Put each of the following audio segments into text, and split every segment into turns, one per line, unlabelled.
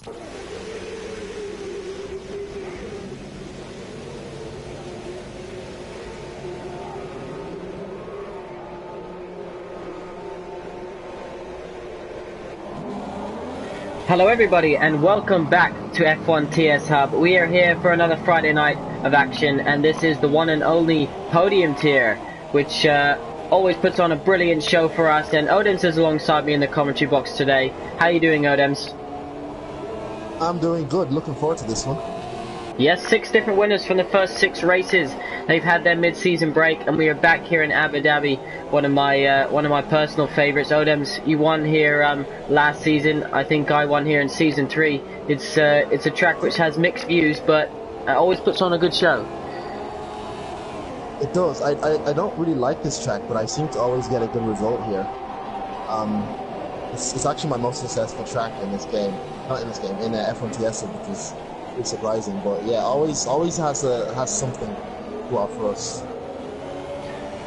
Hello everybody and welcome back to F1 TS Hub. We are here for another Friday night of action, and this is the one and only Podium tier, which always puts on a brilliant show for us. And Odems is alongside me in the commentary box today. How are you doing, Odems?
I'm doing good, looking forward to this one.
Yes, 6 different winners from the first 6 races. They've had their mid-season break, and we are back here in Abu Dhabi. One of my personal favourites. Odems, you won here last season. I think I won here in season 3. It's a track which has mixed views, but always puts on a good show.
It does. I don't really like this track, but I seem to always get a good result here. It's actually my most successful track in this game. Not in this game, in F1 TS, which is pretty surprising. But yeah, always has something to offer us.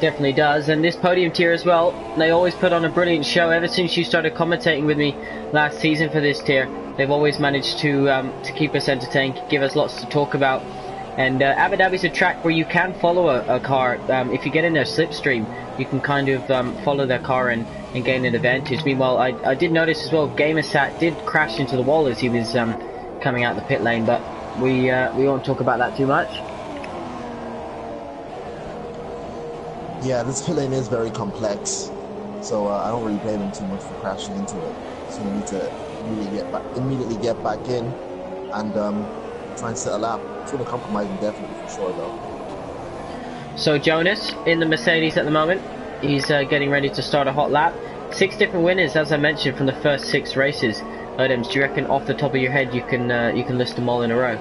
Definitely does. And this Podium tier as well, they always put on a brilliant show. Ever since you started commentating with me last season for this tier, they've always managed to keep us entertained, give us lots to talk about. And Abu Dhabi is a track where you can follow a car. If you get in their slipstream, you can kind of follow their car and gain an advantage. Meanwhile, I did notice as well, Gamersat did crash into the wall as he was coming out the pit lane, but we won't talk about that too much.
Yeah, this pit lane is very complex, so I don't really blame him too much for crashing into it. So you need to immediately get back in and try and set a lap. It's going to compromise him definitely for sure, though.
So Jonas in the Mercedes at the moment. He's getting ready to start a hot lap. 6 different winners, as I mentioned, from the first 6 races. Odems, do you reckon off the top of your head you can list them all in a row?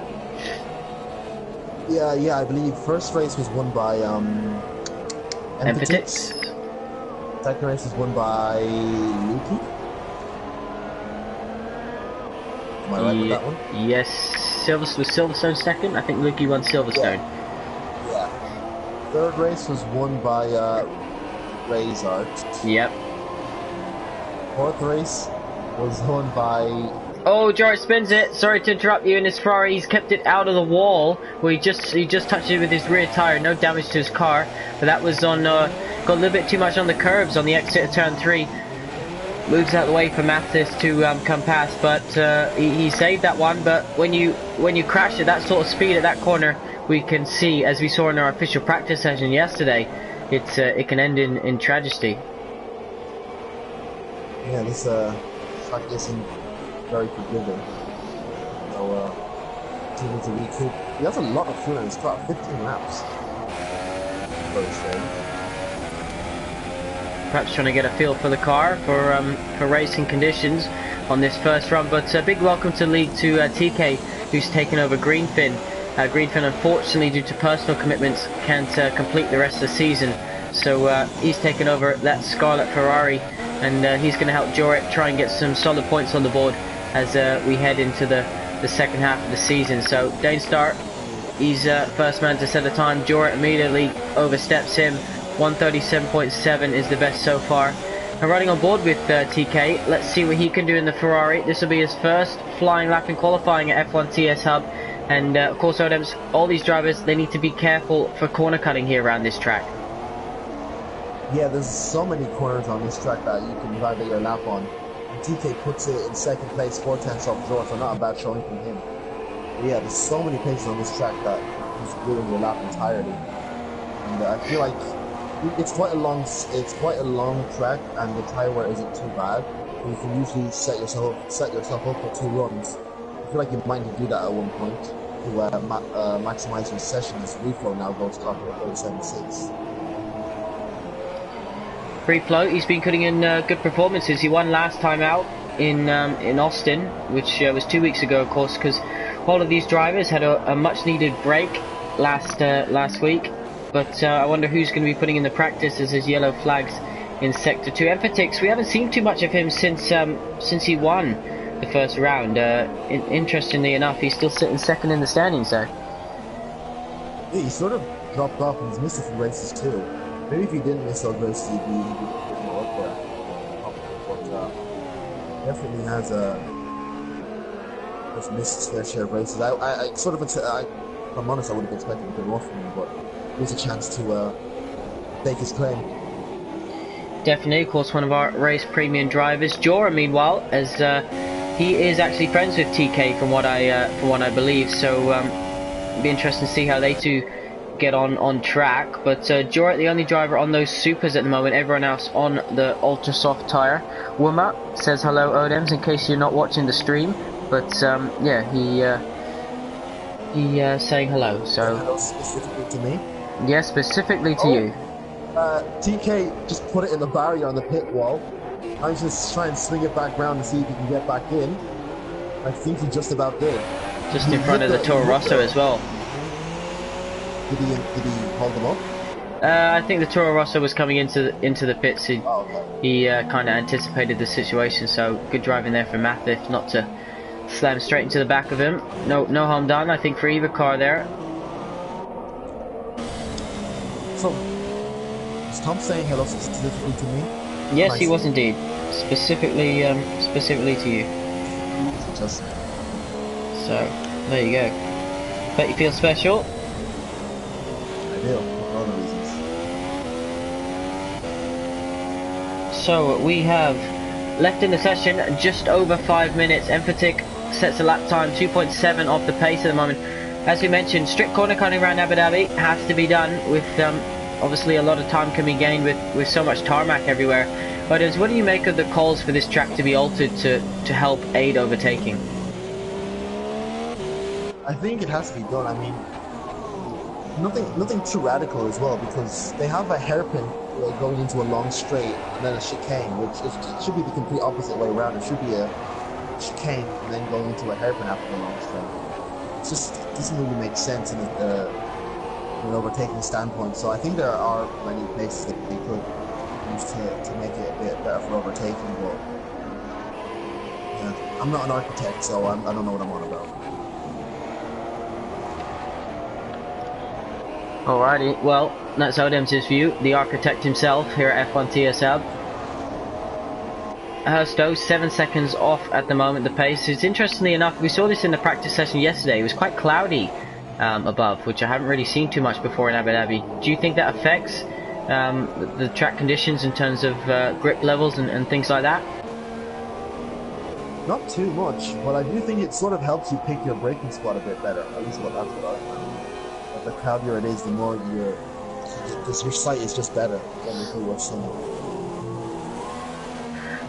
Yeah, I believe first race was won by Empatix. Second race was won by Luki. Am I right with that one?
Yes, Silverstone second. I think Luki won Silverstone.
Yeah. Third race was won by Razor.
Yep.
Fourth race was won by...
Oh, Joris spins it. Sorry to interrupt you. In his Ferrari, he's kept it out of the wall. Where he just touched it with his rear tire. No damage to his car. But that was on got a little bit too much on the curbs on the exit of turn 3. Moves out of the way for Mathis to come past, but he saved that one. But when you crash at that sort of speed at that corner, we can see, as we saw in our official practice session yesterday, it can end in tragedy.
Yeah, this track isn't very forgiving. So he needs to recoup. He has a lot of fuel in his car, 15 laps. Very strange.
Perhaps trying to get a feel for the car for racing conditions on this first run. But a big welcome to League to TK, who's taken over Greenfin. Greenfin, unfortunately, due to personal commitments, can't complete the rest of the season. So he's taken over that Scarlet Ferrari, and he's going to help Jorit try and get some solid points on the board as we head into the second half of the season. So Danestar, he's first man to set a time. Jorit immediately oversteps him. 137.7 is the best so far. And running on board with TK, let's see what he can do in the Ferrari. This will be his first flying lap in qualifying at F1 TS Hub. And of course, Odems, all these drivers, they need to be careful for corner cutting here around this track.
Yeah, there's so many corners on this track that you can ride your lap on. And TK puts it in second place, 4/10 off George, so not a bad showing from him. But yeah, there's so many places on this track that just ruin your lap entirely. And I feel like it's quite a long track, and the tire wear isn't too bad. So you can usually set yourself up for 2 runs. I feel like you might need to do that at one point to maximize your sessions. Reflow now goes to 37.6.
Free flow, he's been putting in good performances. He won last time out in Austin, which was 2 weeks ago, of course, because all of these drivers had a much needed break last week. But I wonder who's going to be putting in the practice as his yellow flags in Sector 2. Emphatix, we haven't seen too much of him since he won the first round. Interestingly enough, he's still sitting second in the standings there.
Yeah, he sort of dropped off and he's missed a few races too. Maybe if he didn't miss those races, he'd be a bit more up there. But definitely has just missed his fair share of races. I sort of, if I'm honest, I would have expected a bit more from him, but here's a chance to make his claim.
Definitely, of course, one of our race premium drivers. Jorah, meanwhile, as he is actually friends with TK from what I believe. So it'll be interesting to see how they two get on track. But Jorah, the only driver on those supers at the moment. Everyone else on the ultra soft tire. Wuma says hello, Odems, in case you're not watching the stream. But yeah, he saying hello. So
hello specifically to me.
Yeah, specifically to you.
TK just put it in the barrier on the pit wall. I was just trying to swing it back round to see if he can get back in. I think he just about did.
Just in front of the Toro Rosso as well.
Did he hold them up?
I think the Toro Rosso was coming into the pits. He kind of anticipated the situation, so good driving there for Mathif not to slam straight into the back of him. No harm done, I think, for either car there.
So, is Tom saying hello specifically to me?
Yes, he was indeed. Specifically to you.
Just.
So, there you go. Bet you feel special?
I do, for other reasons.
So, we have left in the session just over 5 minutes. Emphatic sets a lap time 2.7 off the pace at the moment. As we mentioned, strict corner cutting around Abu Dhabi has to be done with obviously a lot of time can be gained with so much tarmac everywhere. But what do you make of the calls for this track to be altered to help aid overtaking?
I think it has to be done. I mean, nothing too radical as well, because they have a hairpin going into a long straight and then a chicane, which it should be the complete opposite way around. It should be a chicane and then going into a hairpin after the long straight. It just doesn't really make sense in an overtaking standpoint. So I think there are many places that they could use to make it a bit better for overtaking. But yeah, I'm not an architect, so I don't know what I'm on about.
Alrighty, well, that's Odem's view, the architect himself here at F1 TSL. Hursto, 7 seconds off at the moment, the pace. It's interestingly enough, we saw this in the practice session yesterday. It was quite cloudy above, which I haven't really seen too much before in Abu Dhabi. Do you think that affects the track conditions in terms of grip levels and things like that?
Not too much, but I do think it sort of helps you pick your braking spot a bit better. At least that's what I find. The cloudier it is, the more your sight is just better than if you were summer.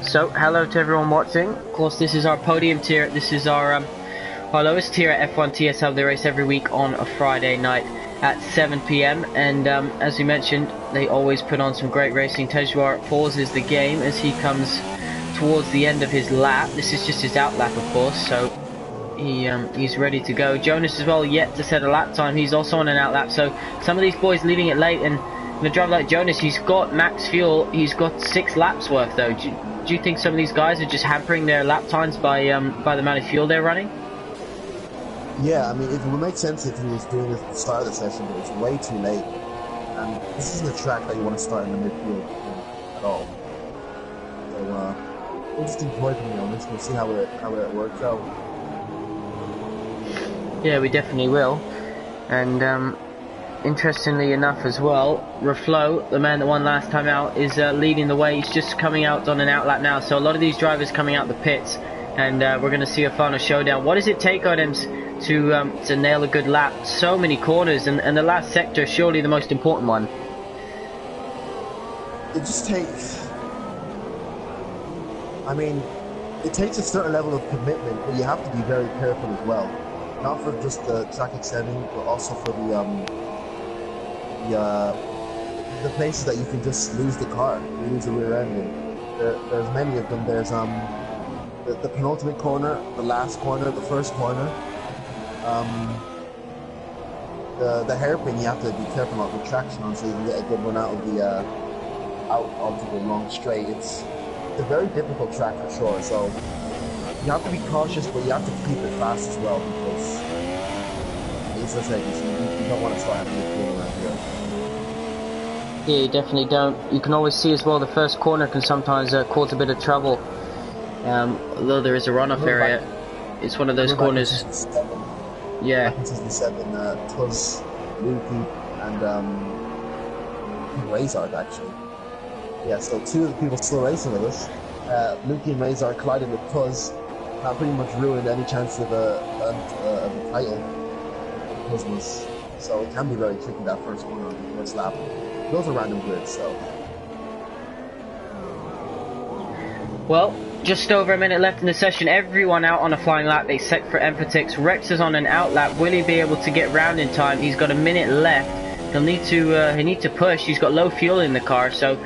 So, hello to everyone watching. Of course, this is our podium tier. This is our lowest tier at F1 TSL. They race every week on a Friday night at 7 PM. And as we mentioned, they always put on some great racing. Tejwar pauses the game as he comes towards the end of his lap. This is just his out lap, of course. So he's ready to go. Jonas as well, yet to set a lap time. He's also on an out lap. So some of these boys leaving it late, and a driver like Jonas, he's got max fuel. He's got 6 laps worth though. Do you think some of these guys are just hampering their lap times by the amount of fuel they're running?
Yeah, I mean, it would make sense if he was doing this at the start of the session, but it's way too late. And this isn't a track that you want to start in the midfield at all. So, interesting point from me on this. We'll see how it works out.
Yeah, we definitely will. And interestingly enough as well, Reflo, the man that won last time out, is leading the way. He's just coming out on an out lap now. So a lot of these drivers coming out the pits, and we're going to see a final showdown. What does it take, Odems, to nail a good lap? So many corners, and the last sector is surely the most important one.
It just takes... I mean, it takes a certain level of commitment, but you have to be very careful as well. Not for just the track extending, but also for the places that you can just lose the car, you lose the rear end. And there's many of them. There's the penultimate corner, the last corner, the first corner. The hairpin, you have to be careful about the traction on, so you can get a good run out of the out onto the long straight. It's a very difficult track for sure. So you have to be cautious, but you have to keep it fast as well, because, as I said, you don't want to start having a fuel around here.
Yeah, you definitely don't. You can always see as well the first corner can sometimes cause a bit of trouble, although there is a runoff area. It's one of those corners. Yeah.
Back in season 7, Tuz, Lukey, and Razard actually. Yeah, so 2 of the people still racing with us. Lukey and Razard collided with Tuz. That pretty much ruined any chance of a title. Business. So it can be very tricky that first corner on the first lap. Those are random grids, so.
Well, just over a minute left in the session. Everyone out on a flying lap except for Emphatic's. Rex is on an out lap. Will he be able to get round in time? He's got a minute left. He'll need to push. He's got low fuel in the car, so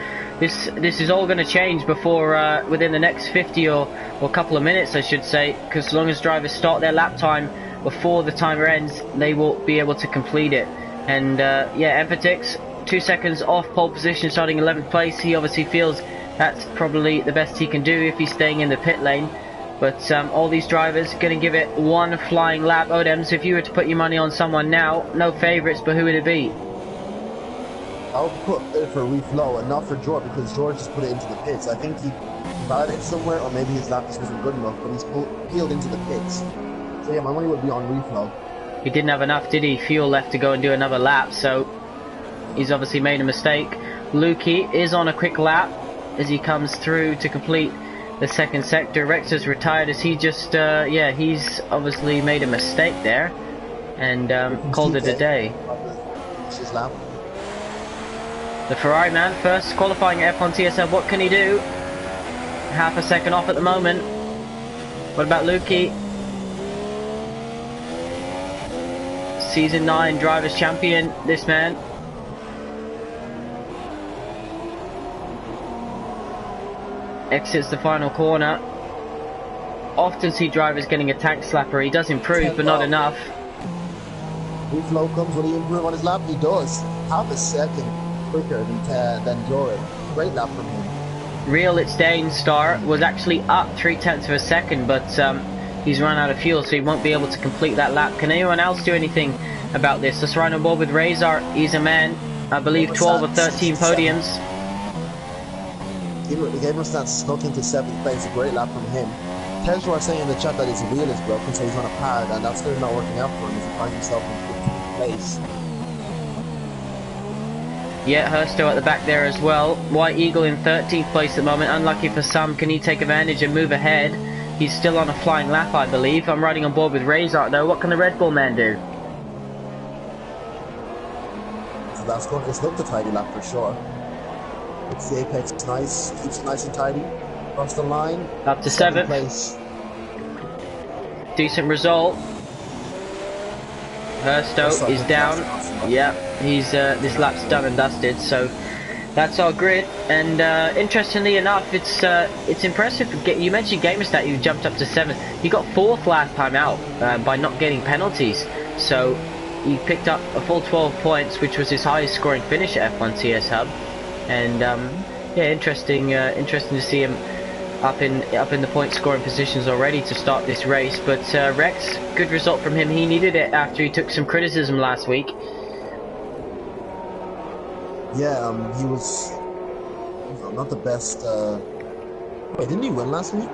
this is all going to change before within the next 50 or couple of minutes, I should say, because as long as drivers start their lap time before the timer ends, they will be able to complete it. And yeah, Emphatic's 2 seconds off pole position, starting 11th place. He obviously feels that's probably the best he can do if he's staying in the pit lane. But all these drivers going to give it one flying lap. Odems, if you were to put your money on someone now, no favourites, but who would it be?
I would put it for Reflow and not for George, because George just put it into the pits. I think he bought it somewhere, or maybe his lap just wasn't good enough, but he's peeled into the pits. So yeah, my money would be on Reflow.
He didn't have enough, did he? Fuel left to go and do another lap, so he's obviously made a mistake. Lukey is on a quick lap as he comes through to complete the second sector. Rex is retired as he just, yeah, he's obviously made a mistake there and called it a day.
His lap.
The Ferrari man, first qualifying F1 TSL, what can he do? Half a second off at the moment. What about Lukey? Season 9 Drivers' Champion, this man. Exits the final corner. Often see drivers getting a tank slapper. He does improve, but not enough.
Reflow comes, will he improve on his lap? He does. Half a second quicker than Jorid. Great lap from him.
Real It's Dane star was actually up 0.3 of a second, but he's run out of fuel, so he won't be able to complete that lap. Can anyone else do anything about this? Let's run on board with Razor. He's a man, I believe 12 or 13 podiums.
Gamerstad snuck into 7th place, a great lap from him. Tezra was saying in the chat that his wheel is broken, so he's on a pad, and that's still not working out for him as he finds himself in 15th place.
Yeah, Hersto at the back there as well. White Eagle in 13th place at the moment. Unlucky for some. Can he take advantage and move ahead? He's still on a flying lap, I believe. I'm riding on board with Razor though. What can the Red Bull man do?
So that's going to look the tidy lap for sure. It's the apex, nice, keeps it nice and tidy. Across the line.
Up to 7th
place.
Decent result. Hersto is down. Yeah, he's this lap's done and dusted. So that's our grid. And interestingly enough, it's impressive. You mentioned Gamerstat, you jumped up to 7th. He got 4th last time out by not getting penalties. So he picked up a full 12 points, which was his highest scoring finish at F1 TS Hub. And yeah, interesting to see him up in the point scoring positions already to start this race. But Rex, good result from him. He needed it after he took some criticism last week.
Yeah, he was not the best. Wait, didn't he win last week?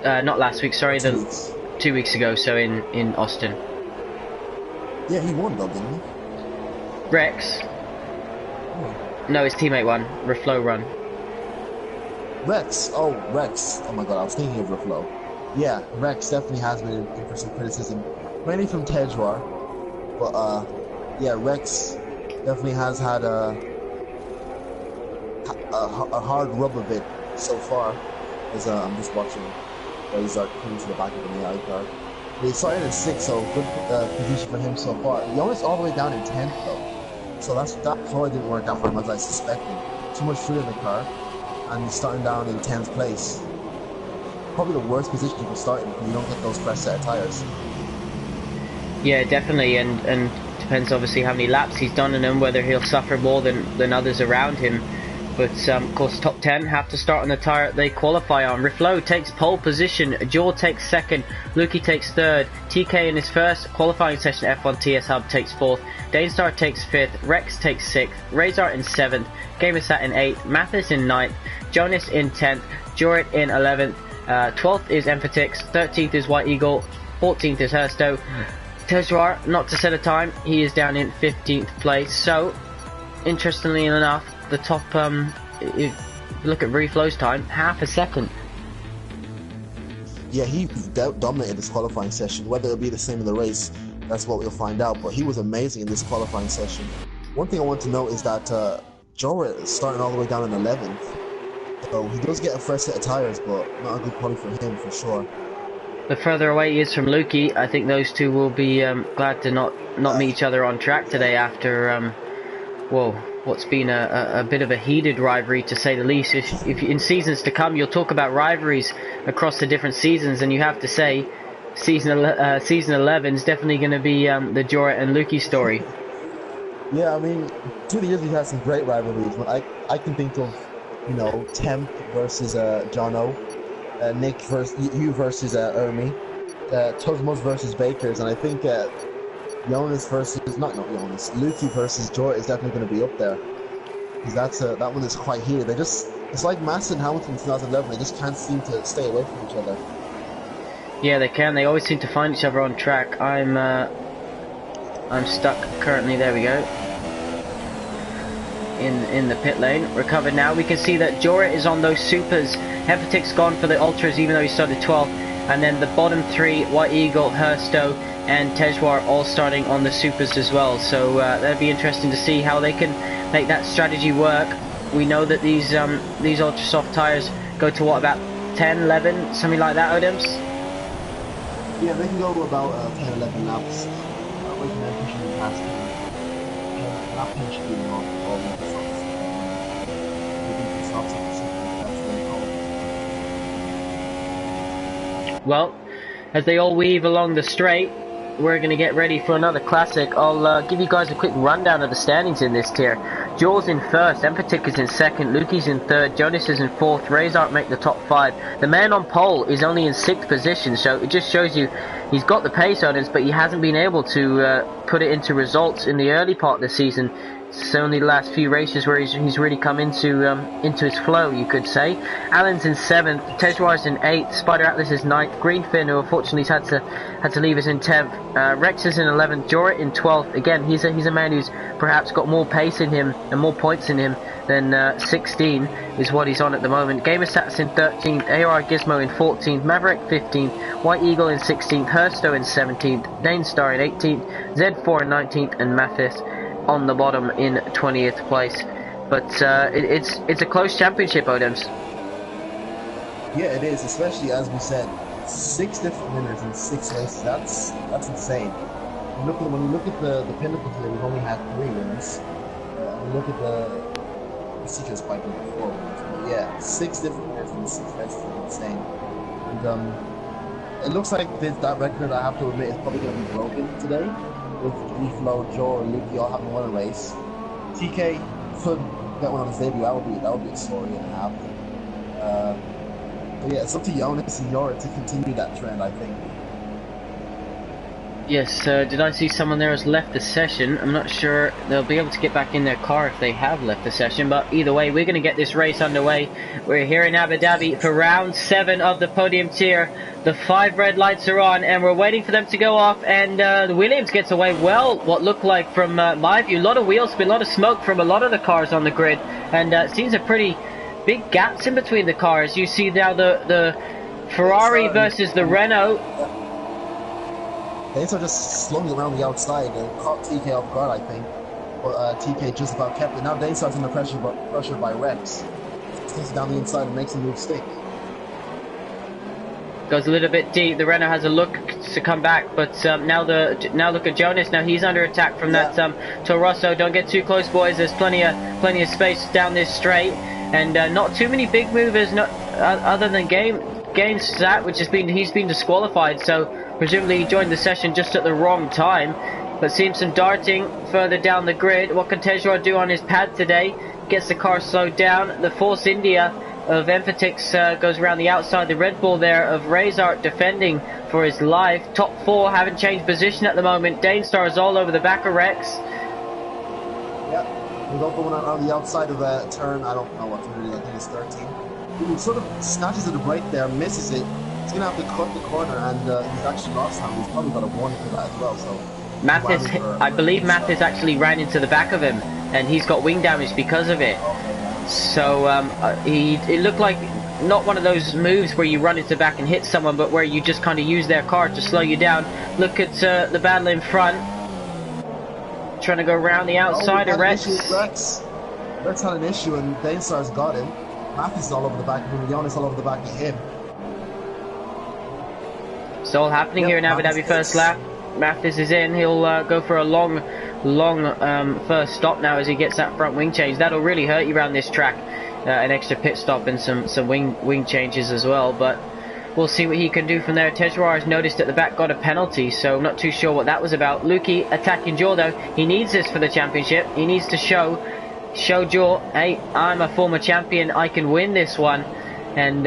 Not last week, sorry,
2 weeks.
2 weeks ago, so in Austin.
Yeah, he won though, didn't he?
Rex? No, his teammate won. Reflow run.
Rex. Oh, Rex. Oh my god, I was thinking of Reflow. Yeah, Rex definitely has been in for some criticism, mainly from Tejwar. But yeah, Rex definitely has had a hard rub of it so far. As I'm just watching Razor coming to the back of the AI car. But he started in 6th, so good position for him so far. He almost all the way down in 10th though. So that probably didn't work out for him as I suspected. Too much food in the car, and he's starting down in 10th place. Probably the worst position you can start in when you don't get those fresh set of tyres.
Yeah, definitely, and depends obviously how many laps he's done in them, whether he'll suffer more than others around him. But of course, top 10 have to start on the tyre they qualify on. Reflow takes pole position, Jor takes 2nd, Lukey takes 3rd, TK in his first qualifying session F1 TS Hub takes 4th, Danestar takes 5th, Rex takes 6th, Razor in 7th, Gamersat in 8th, Mathis in 9th, Jonas in 10th, Jorit in 11th, 12th is Emphatic, 13th is White Eagle, 14th is Hersto. Tejwar, not to set a time, he is down in 15th place. So, interestingly enough, the top, if you look at Reflow's time, half a second.
Yeah, he dominated this qualifying session. Whether it'll be the same in the race, that's what we'll find out. But he was amazing in this qualifying session. One thing I want to note is that Jorah is starting all the way down in 11th. So he does get a fresh set of tyres, but not a good quality for him for sure.
The further away he is from Lukey, I think those two will be glad to not meet each other on track today after, well, what's been a bit of a heated rivalry, to say the least. If in seasons to come you'll talk about rivalries across the different seasons, and you have to say season 11 is definitely going to be the Jorah and Lukey story.
Yeah, I mean, through the years we've had some great rivalries, but I can think of, you know, Temp versus Jono, Nick versus you versus Ermi, Tuzmos versus Bakers, and I think Jonas versus not Jonas, Lukey versus Jorah is definitely going to be up there, because that one is quite heated. It's like Massa and Hamilton in 2011. They just can't seem to stay away from each other.
Yeah, they can. They always seem to find each other on track. I'm stuck currently. There we go. In the pit lane, recovered now. We can see that Jorah is on those supers. Hepatic's gone for the ultras, even though he started 12th, and then the bottom three, White Eagle, Hersto, and Tejwar, all starting on the supers as well. So that'd be interesting to see how they can make that strategy work. We know that these ultra soft tires go to what, about 10, 11, something like that, Odems?
Yeah, they can go to about 10, 11 laps. I recommend pushing them past 10. Not pushing them all the softs.
Well, as they all weave along the straight, we're going to get ready for another classic. I'll give you guys a quick rundown of the standings in this tier. Joel's in first, Emphatic is in second, Lukey's in third, Jonas is in fourth, Razart make the top 5. The man on pole is only in 6th position, so it just shows you he's got the pace on us, but he hasn't been able to put it into results in the early part of the season. It's only the last few races where he's really come into his flow, you could say. Alan's in 7th, Tejwar's in 8th, Spider Atlas is 9th, Greenfin, who unfortunately had to leave us in 10th, Rex is in 11th, Jorah in 12th. Again, he's a man who's perhaps got more pace in him and more points in him than 16 is what he's on at the moment. Gamerstats in 13th, AR Gizmo in 14th, Maverick 15th, White Eagle in 16th, Hersto in 17th, Danestar in 18th, Z4 in 19th, and Mathis on the bottom in 20th place. But it's a close championship, Odems.
Yeah, it is, especially as we said, 6 different winners in 6 races. That's insane. When you look at the pinnacle today, we've only had 3 winners. And you look at the Seekers Pipe with 4 winners. But yeah, 6 different winners in 6 races is insane. And it looks like that record, I have to admit, is probably going to be broken today, with Reflow, Joe, and Lukey all having won a race. TK could get one on his debut. That would be a story and a half. But yeah, it's up to Jonas and Jorah to continue that trend, I think.
Yes, did I see someone there has left the session? I'm not sure they'll be able to get back in their car if they have left the session, but either way, we're going to get this race underway. We're here in Abu Dhabi for round 7 of the podium tier. The 5 red lights are on, and we're waiting for them to go off, and the Williams gets away well, what looked like from my view. A lot of wheel spin, a lot of smoke from a lot of the cars on the grid, and it seems a pretty big gaps in between the cars. You see now the Ferrari versus the Renault.
They are just slung around the outside and caught TK off guard, I think. But TK just about kept it. Now Danestar's under pressure by Rex. Takes it down the inside and makes him move stick.
Goes a little bit deep. The Renault has a look to come back, but now look at Jonas. Now he's under attack from that Toro Rosso. Don't get too close, boys. There's plenty of space down this straight, and not too many big movers. Other than Game Sat, which he's been disqualified. So presumably he joined the session just at the wrong time. But seeing some darting further down the grid. What can Tejwar do on his pad today? Gets the car slowed down. The Force India of Emphatix goes around the outside. The Red Bull there of Razart defending for his life. Top 4 haven't changed position at the moment. Danestar is all over the back of Rex.
Yep, we're going on the outside of that turn. I don't know what turn it is. I think it's 13. He sort of snatches at the brake there, misses it. He's going to have to cut the corner, and he's actually lost time. He's probably got a warning for that as well. So
Mathis, I believe Mathis actually ran into the back of him, and he's got wing damage because of it. So it looked like not one of those moves where you run into the back and hit someone, but where you just kind of use their car to slow you down. Look at the battle in front, trying to go around the outside of Rex.
Rex had an issue, and Dainstar's got him. Mathis is all over the back of him, Leonis all over the back of him.
It's all happening here in Abu Dhabi first lap. Mathis is in. He'll go for a long first stop now as he gets that front wing change. That'll really hurt you around this track. An extra pit stop and some wing changes as well. But we'll see what he can do from there. Tejwar has noticed at the back got a penalty, so I'm not too sure what that was about. Lukey attacking Jor though. He needs this for the championship. He needs to show Jor, hey, I'm a former champion. I can win this one. And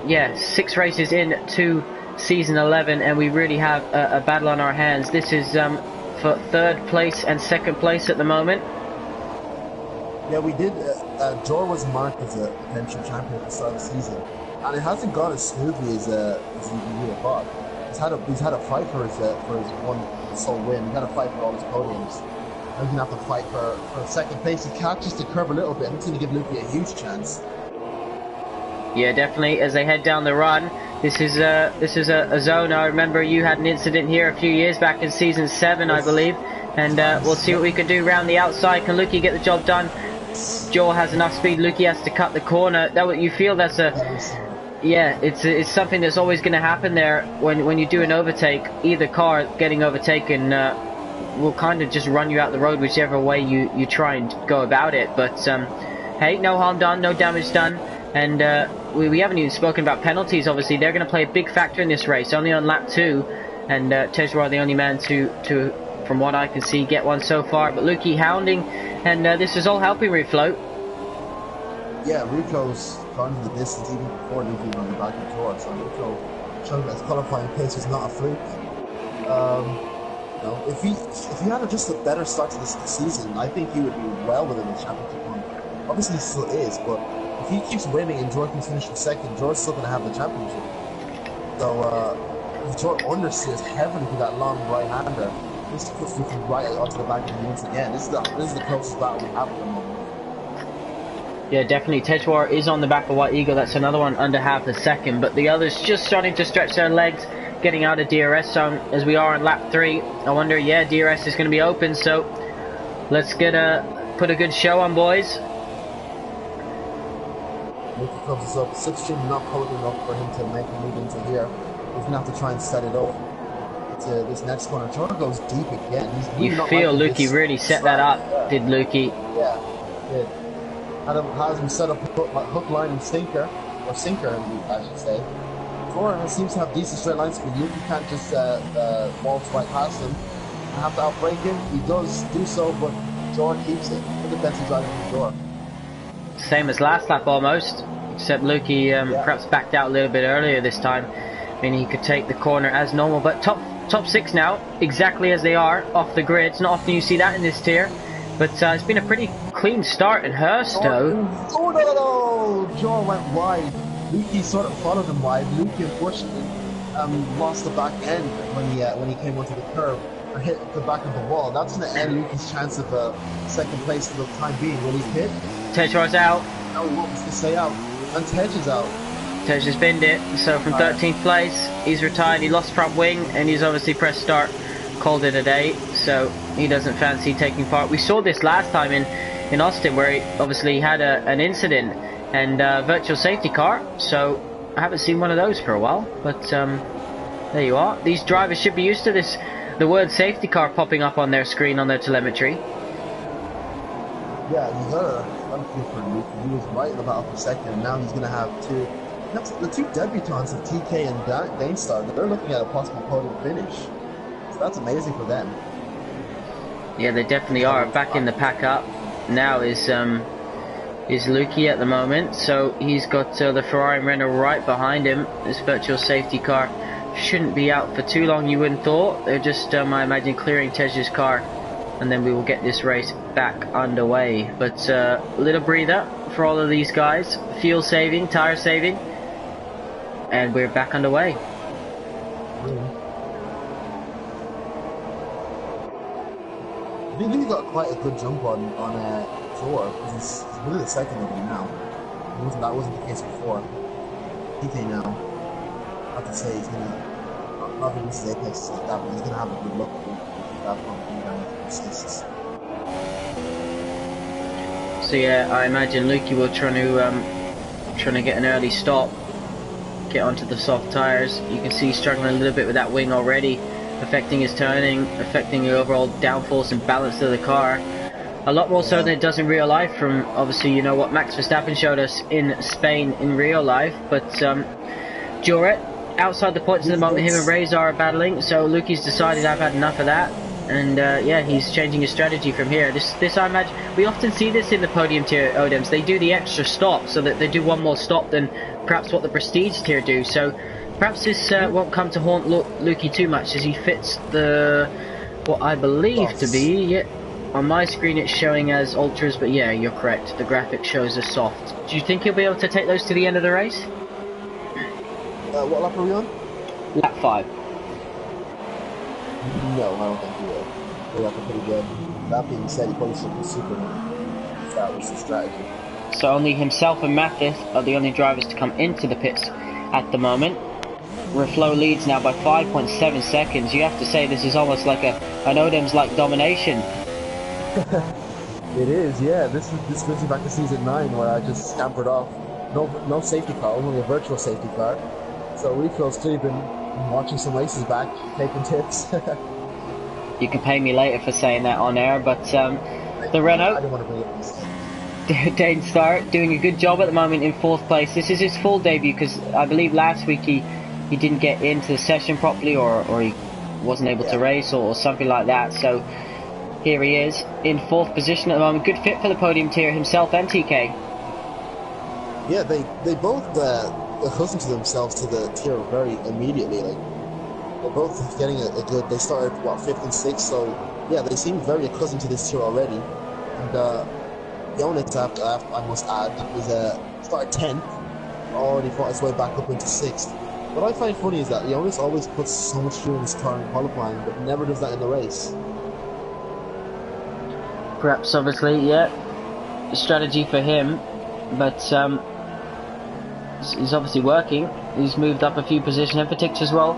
yeah, 6 races in to season 11, and we really have a battle on our hands. This is for 3rd place and 2nd place at the moment.
Yeah, we did. Jor was marked as a potential champion at the start of the season, and it hasn't gone as smoothly as you would have thought. He's had a fight for his one sole win. He's had a fight for all his podiums. Now he's gonna have to fight for 2nd place. He catches the curve a little bit, and it's gonna give Lukey a huge chance.
Yeah, definitely. As they head down the run, this is a zone. I remember you had an incident here a few years back in season 7, I believe, and we'll see what we can do around the outside. Can Lukey get the job done? Joel has enough speed. Lukey has to cut the corner. That you feel that's yeah, it's something that's always going to happen there when you do an overtake. Either car getting overtaken will kind of just run you out the road, whichever way you try and go about it. But hey, no harm done, no damage done. And we haven't even spoken about penalties. Obviously, they're going to play a big factor in this race. Only on lap 2, and Tejwar the only man to, from what I can see, get one so far. But Lukey hounding, and this is all helping Refloat.
Yeah, Rico's gone the distance even before Lukey on the back of Jor. So Rico showing that his qualifying pace was not a fluke. You know, if he had just a better start to this season, I think he would be well within the championship hunt. Obviously, he still is, but if he keeps winning and Jor keeps finishing 2nd, Jor's still going to have the championship. So, if Jor understeers heavily to that long right-hander, this puts Lukey right onto the back of him once again. This is the closest battle we have at the moment.
Yeah, definitely. Tejwar is on the back of White Eagle. That's another one under half a second. But the others just starting to stretch their legs, getting out of DRS zone as we are on lap 3. I wonder, yeah, DRS is going to be open. So, let's put a good show on, boys.
Lukey comes us up. Slipstream not potent enough for him to make a move into here. He's going to have to try and set it up to this next corner. Jor goes deep again.
You feel Lukey really set that up, did Lukey?
Yeah, he did. Has him set up hook, line, and sinker, or sinker, I should say. Jor seems to have decent straight line speed. Lukey can't just waltz right past him and have to outbrake him. He does do so, but Jor keeps it. Look at Benson driving from Jor.
Same as last lap almost, except Lukey perhaps backed out a little bit earlier this time. I mean, he could take the corner as normal, but top 6 now, exactly as they are, off the grid. It's not often you see that in this tier, but it's been a pretty clean start in Hurst, though.
Oh no! Jor went wide. Lukey sort of followed him wide. Lukey, unfortunately, lost the back end when he came onto the curb or hit the back of the wall. That's going to end Lukey's chance of 2nd place for the time being. Will he hit?
Tejwar's out.
No, he wants to stay out. And Tej is out.
Tej has binned it, so from 13th place, he's retired. He lost front wing, and he's obviously pressed start, called it a day, so he doesn't fancy taking part. We saw this last time in Austin, where he obviously had an incident and virtual safety car, so I haven't seen one of those for a while, but there you are. These drivers should be used to this, the word safety car popping up on their screen, on their telemetry.
Yeah, he's got a few for Lukey. He was right in the battle for 2nd, and now he's going to have the 2 debutants of TK and Dainstar. They're looking at a possible podium finish. So that's amazing for them.
Yeah, they definitely are. Back in the pack up now is Lukey at the moment. So he's got the Ferrari and Renault right behind him. This virtual safety car shouldn't be out for too long, you wouldn't thought. They're just, I imagine, clearing Tej's car, and then we will get this race back underway. But a little breather for all of these guys. Fuel saving, tire saving, and we're back underway.
I think he got quite a good jump on Thor, because he's really the second of him now. That wasn't the case before. TK now, I have to say he's gonna, not that this is Apex like that, but he's gonna have a good look with that from assists.
So yeah, I imagine Lukey will try to get an early stop, get onto the soft tires. You can see he's struggling a little bit with that wing already, affecting his turning, affecting the overall downforce and balance of the car. A lot more so than it does in real life, from obviously, you know, what Max Verstappen showed us in Spain in real life. But Joret, outside the points at the moment, him and Razor are battling, so Lukey's decided I've had enough of that. And yeah, he's changing his strategy from here. This I imagine, we often see this in the podium tier Odems. They do the extra stop, so that they do one more stop than perhaps what the prestige tier do. So perhaps this won't come to haunt Lukey too much, as he fits the, what I believe to be, yeah, on my screen it's showing as ultras, but yeah, you're correct. The graphic shows as soft. Do you think he'll be able to take those to the end of the race?
What lap are we on?
Lap 5.
No, I don't think he will. They got pretty good. That being said, he probably should be Superman. That was the strategy.
So only himself and Mathis are the only drivers to come into the pits at the moment. Reflow leads now by 5.7 seconds. You have to say this is almost like an Odems-like domination.
It is, yeah. This brings me back to season 9, where I just scampered off. No safety car, only a virtual safety car. So Reflow's clearly been watching some races back, taking tips.
You can pay me later for saying that on air, but the Renault,
I don't want to bring it up.
Dane Starr, doing a good job at the moment in 4th place. This is his full debut, because I believe last week he didn't get into the session properly, or he wasn't able to race, or something like that. So here he is in 4th position at the moment. Good fit for the podium tier himself and TK.
Yeah, they both accustomed to themselves to the tier very immediately. Like, they're both getting a good. They started 5th and 6th, so yeah, they seem very accustomed to this tier already. And Jonas, I must add, was started 10th, already fought his way back up into 6th. What I find funny is that Jonas always puts so much fuel in his car in qualifying, but never does that in the race.
Perhaps, obviously, yeah, strategy for him, but he's obviously working. He's moved up a few positions. Empatix as well,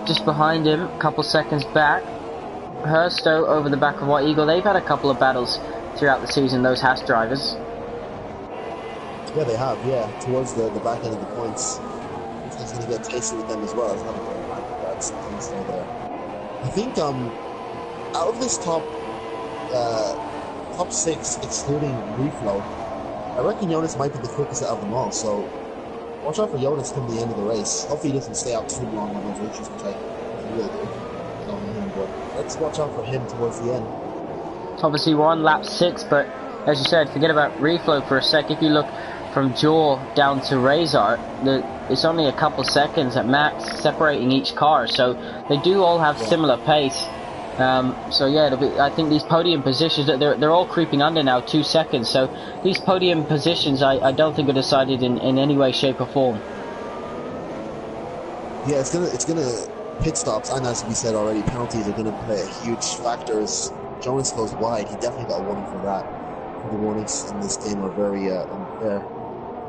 just behind him, a couple seconds back. Herstow over the back of White Eagle. They've had a couple of battles throughout the season, those Haas drivers.
Yeah, they have, yeah, towards the back end of the points. He's going to get tasty with them as well. It's not going back, that's something still there. I think out of this top 6, excluding Reflow, I reckon Jonas might be the quickest out of them all, so watch out for Jonas come the end of the race. Hopefully he doesn't stay out too long on those riches, which I will do. But let's watch out for him towards the end.
Obviously we're on lap 6, but as you said, forget about Reflow for a sec. If you look from Jaw down to Razor, it's only a couple seconds at max separating each car, so they do all have similar pace. So yeah, I think these podium positions, they're all creeping under now 2 seconds. So these podium positions, I don't think are decided in any way, shape, or form.
Yeah, it's gonna pit stops, and as we said already, penalties are gonna play a huge factor. As Jonas goes wide, he definitely got a warning for that. The warnings in this game are very unfair,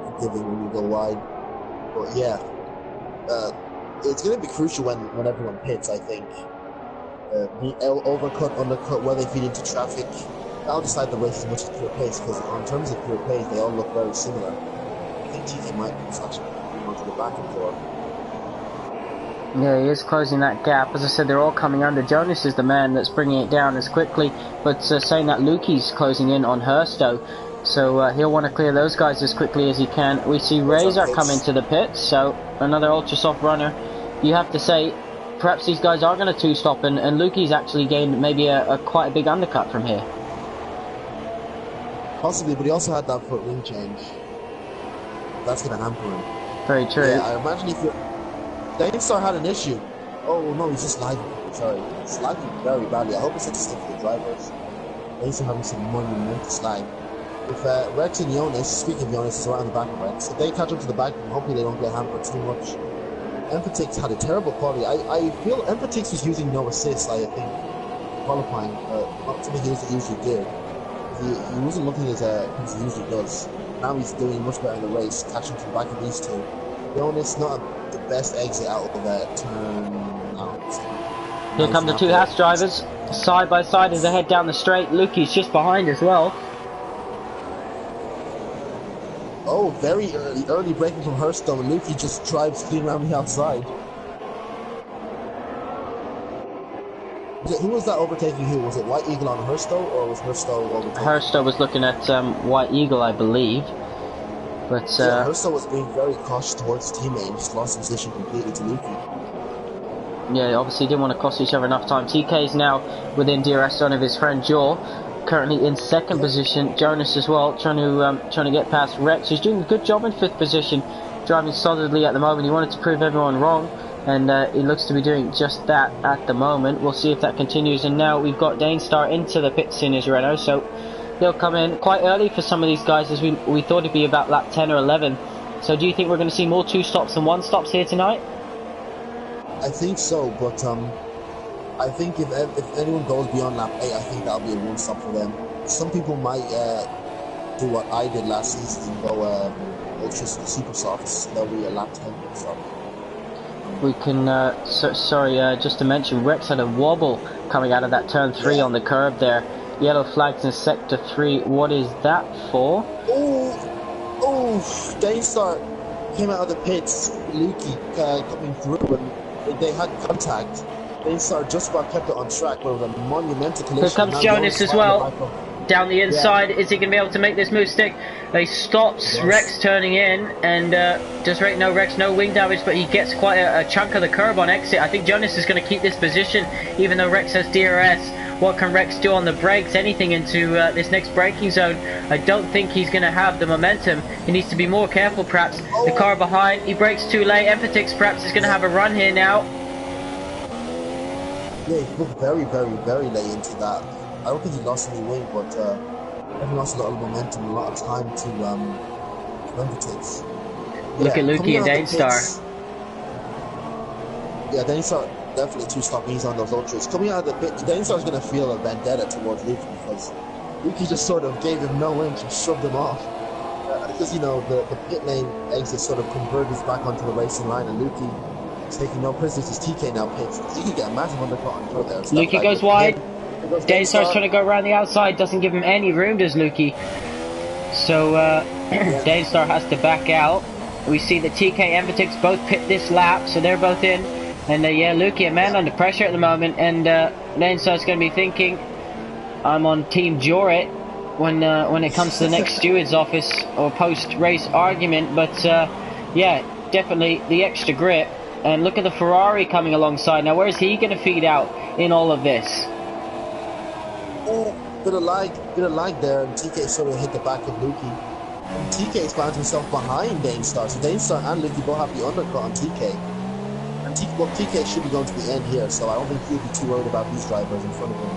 forgiving when you go wide. But yeah, it's gonna be crucial when everyone pits, I think. The overcut, undercut, where they feed into traffic, that'll decide the race as much as pure pace, because in terms of pure pace, they all look very similar. I think TK might be actually onto the back of door.
Yeah, he is closing that gap. As I said, they're all coming under. Jonas is the man that's bringing it down as quickly, but saying that Lukey's closing in on Herstow, so he'll want to clear those guys as quickly as he can. We see Razor come into the pits, so another ultra soft runner. You have to say, perhaps these guys are going to two-stop, and Lukey's actually gained maybe a quite a big undercut from here.
Possibly, but he also had that foot ring change. That's going to hamper him.
Very true.
Yeah, I imagine if you... Dainstar had an issue. Oh, no, he's just lagging. Sorry. He's lagging very badly. I hope it's not just for the drivers. Dainstar having some monumental slag. If Rex and Jonas, speaking of Jonas, is around the back of Rex, if they catch up to the back, hopefully they don't get hampered too much. Empatix had a terrible quality. I feel Empatix was using no assist, I think, qualifying, not something he doesn't usually do. He wasn't looking as he usually does. Now he's doing much better in the race, catching to the back of these two. Jonas, not the best exit out of that turn.
Here come the two Haas drivers, side by side as they head down the straight. Luki's just behind as well.
Oh, very early braking from Hursto, and Luki just drives clean around the outside. Who was that overtaking who? Was it White Eagle on Hursto, or was Hursto overtaking?
Hursto was looking at White Eagle, I believe. But
yeah, Hursto was being very cautious towards his teammate and just lost his position completely to Luki.
Yeah, obviously didn't want to cost each other enough time. TK is now within DRS zone of his friend Jaw. Currently in second position. Jonas as well, trying to get past Rex, who's doing a good job in fifth position, driving solidly at the moment. He wanted to prove everyone wrong, and he looks to be doing just that at the moment. We'll see if that continues. And now we've got Danestar into the pits in his Renault, so he'll come in quite early for some of these guys, as we thought it'd be about lap 10 or 11. So do you think we're going to see more 2 stops than 1 stops here tonight?
I think so, but I think if anyone goes beyond lap 8, I think that'll be a 1 stop for them. Some people might do what I did last season and go ultra super softs. That'll be a lap 10 stop.
We can, just to mention, Rex had a wobble coming out of that turn 3 on the curb there. Yellow flags in sector 3. What is that for?
Oh, Danestar came out of the pits. Luki coming through, and they had contact. Danestar just about kept it on track, but it was a monumental collision.
Here comes Jonas as well, down the inside. Is he going to be able to make this move stick? He stops Rex turning in, and does Rex no wing damage, but he gets quite a chunk of the curb on exit. I think Jonas is going to keep this position, even though Rex has DRS. What can Rex do on the brakes? Anything into this next braking zone? I don't think he's going to have the momentum. He needs to be more careful, perhaps. The car behind, he brakes too late. Empatix perhaps is going to have a run here now.
Yeah, he looked very, very, very late into that. I don't think he lost any wing, but he lost a lot of momentum, a lot of time to Empatix.
Look at Luki and Danestar.
Yeah, Danestar definitely 2 stop. He's on those ultras. Coming out of the pit, Danestar's going to feel a vendetta towards Luki because Luki just sort of gave him no inch and shoved him off. Because, you know, the pit lane exit sort of converges back onto the racing line, and Luki is taking no prisoners. His TK now pits. He could get a massive undercut on throw there.
Luki goes wide. Danestar's trying to go around the outside, doesn't give him any room, does Luki. So Danestar has to back out. We see the TK and Empatix both pit this lap, so they're both in. And yeah, Luki, a man under pressure at the moment, and Danestar's going to be thinking, I'm on Team Jorit when it comes to the next steward's office or post-race argument. But yeah, definitely the extra grip. And look at the Ferrari coming alongside. Now, where is he going to feed out in all of this?
Oh, bit of lag there, and TK sort of hit the back of Luki. And TK's found himself behind Danestar, so Danestar and Luki both have the undercut on TK. And TK should be going to the end here, so I don't think he'll be too worried about these drivers in front of him.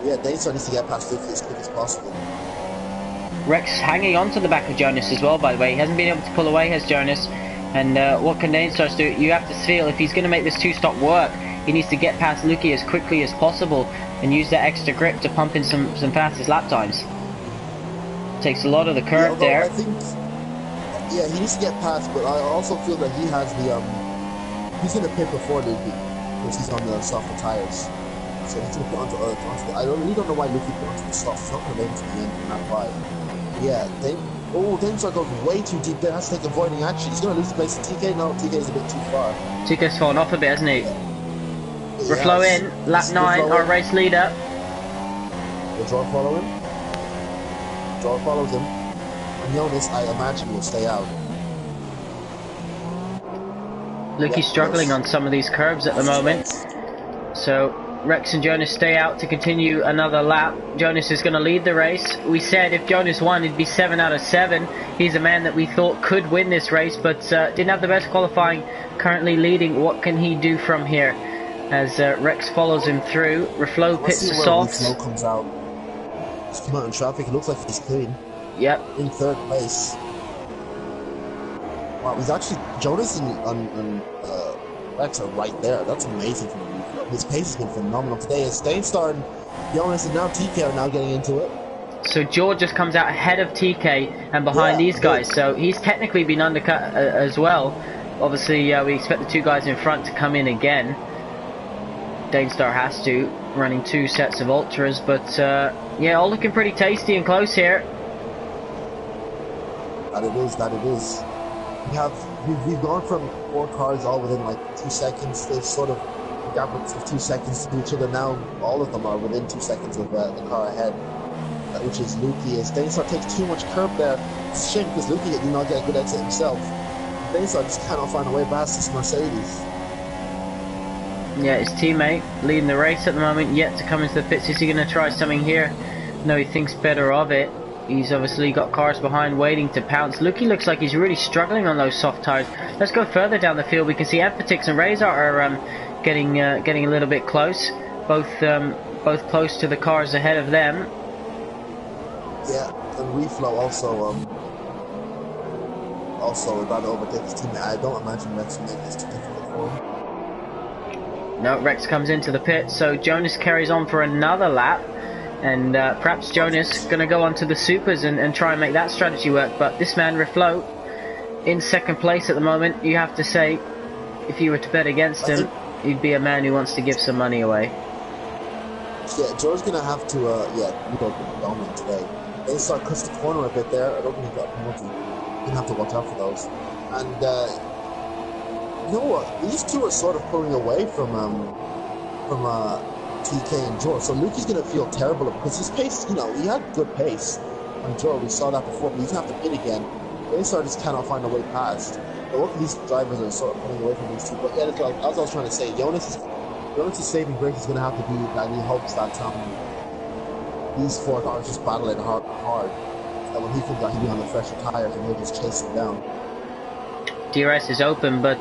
Yeah, Danestar needs to get past Luki as quick as possible.
Rex hanging on to the back of Jonas as well, by the way. He hasn't been able to pull away, has Jonas. And what can Danestar do? You have to feel if he's going to make this 2-stop work, he needs to get past Luki as quickly as possible and use that extra grip to pump in some fastest lap times. Takes a lot of the curve there.
I think, yeah, he needs to get past, but I also feel that he has the he's going to pit before Luki because he's on the softer tires. So he's going to put onto I really don't know why Luki put onto the soft. He's not going to make it to the end in lap 5. Yeah, Danestar goes way too deep there. Has to take avoiding action. He's going to lose the place to TK. No, TK is a bit too far.
TK's fallen off a bit, hasn't he? Reflow in, lap 9, our race leader.
Will Draw follow him? Draw follows him. And Jonas, I imagine, will stay out.
Luki's struggling on some of these curbs at the moment. So Rex and Jonas stay out to continue another lap. Jonas is going to lead the race. We said if Jonas won, it'd be 7 out of 7. He's a man that we thought could win this race, but didn't have the best qualifying. Currently leading. What can he do from here? As Rex follows him through. Reflow pits the softs.
Reflow comes out. Just come out in traffic. It looks like he's clean.
Yep.
In third place. Wow, he's actually Jonas and Rex are right there. That's amazing for him. His pace has been phenomenal today. As Stainstar and Jonas and now TK are now getting into it.
So George just comes out ahead of TK and behind these guys. So he's technically been undercut as well. Obviously, we expect the two guys in front to come in again. Dainstar has to, running 2 sets of ultras, but yeah, all looking pretty tasty and close here.
That it is. We've gone from 4 cars all within like 2 seconds. There's sort of a gap of 2 seconds to each other now. All of them are within 2 seconds of the car ahead, which is Lukey. As Dainstar takes too much curb there. It's a shame because Lukey did not get a good exit himself. Dainstar just cannot find a way past this Mercedes.
Yeah, his teammate leading the race at the moment, yet to come into the pits. Is he going to try something here? No, he thinks better of it. He's obviously got cars behind waiting to pounce. Lukey looks like he's really struggling on those soft tires. Let's go further down the field. We can see Emphatix and Razor are getting a little bit close. Both close to the cars ahead of them.
Yeah, and Reflow also about to overtake his teammate. I don't imagine Rex will make this too difficult for him.
No, Rex comes into the pit, so Jonas carries on for another lap. And perhaps Jonas going to go on to the supers and try and make that strategy work. But this man, Reflow, in second place at the moment. You have to say, if you were to bet against him, he'd be a man who wants to give some money away.
Yeah, George's going to have to, we go dominant today. They start cuts the corner a bit there. I don't think he got a penalty. You're going to have to watch out for those. And, you know what? These two are sort of pulling away from TK and George. So Lukey's going to feel terrible because his pace, he had good pace on George. We saw that before, but he's going to have to pit again. They just cannot find a way past. So look, these drivers are sort of pulling away from these two. But yeah, as I was trying to say, Jonas' saving grace is going to have to be that he hopes that these 4 cars just battle it hard. That when he thinks that he'll be on the fresher tires and he'll just chase him down.
DRS is open, but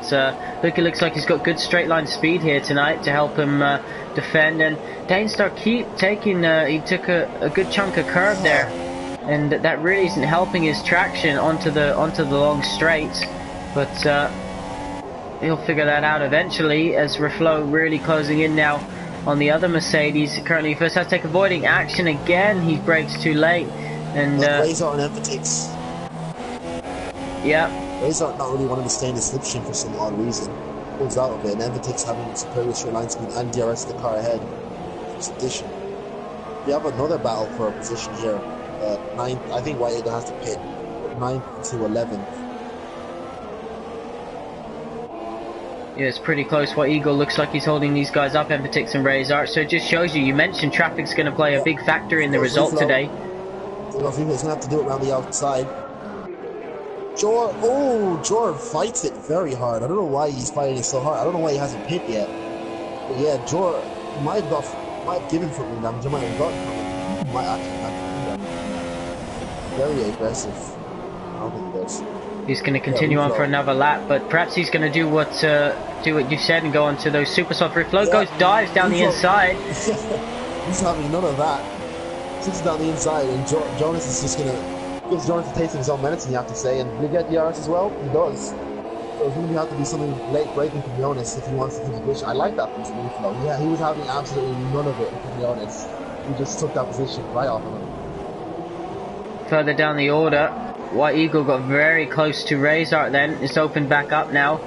Lukey looks like he's got good straight line speed here tonight to help him defend. And Dainstar keep taking, he took a good chunk of curve there, and that really isn't helping his traction onto the long straights. But he'll figure that out eventually, as Reflow really closing in now on the other Mercedes. Currently first has to take avoiding action again. He brakes too late, and
Razor and Emphatix.
Yeah.
Razor not really wanting to stay in the slipstream for some odd reason. Pulls out of it, and Emphatix having superior straight line speed and DRS the car ahead. Position. We have another battle for a position here. 9th, I think White Eagle has to pit. 9th to 11th.
Yeah, it's pretty close. White Eagle looks like he's holding these guys up, Emphatix and Razor. So it just shows you mentioned traffic's going to play a big factor in the result today.
He's going to have to do it around the outside. Jor fights it very hard. I don't know why he's fighting it so hard. I don't know why he hasn't pit yet. But yeah, Jor might have given foot wing damage. He might have gotten foot. He might actually have foot damage. Very aggressive. I don't think he does.
He's going to continue on for another lap, but perhaps he's going to do what you said and go on to those super soft. Reflow dives down the inside.
He's having none of that. Sits down the inside, and Jonas is just going to gives Jonas a taste of his own medicine, you have to say. And will he get DRS as well? He does. So it's going to have to be something late breaking from Jonas if he wants to keep his position. I like that from Reflow. Yeah, he was having absolutely none of it, to be honest. He just took that position right off of him.
Further down the order, White Eagle got very close to Razor then. It's opened back up now.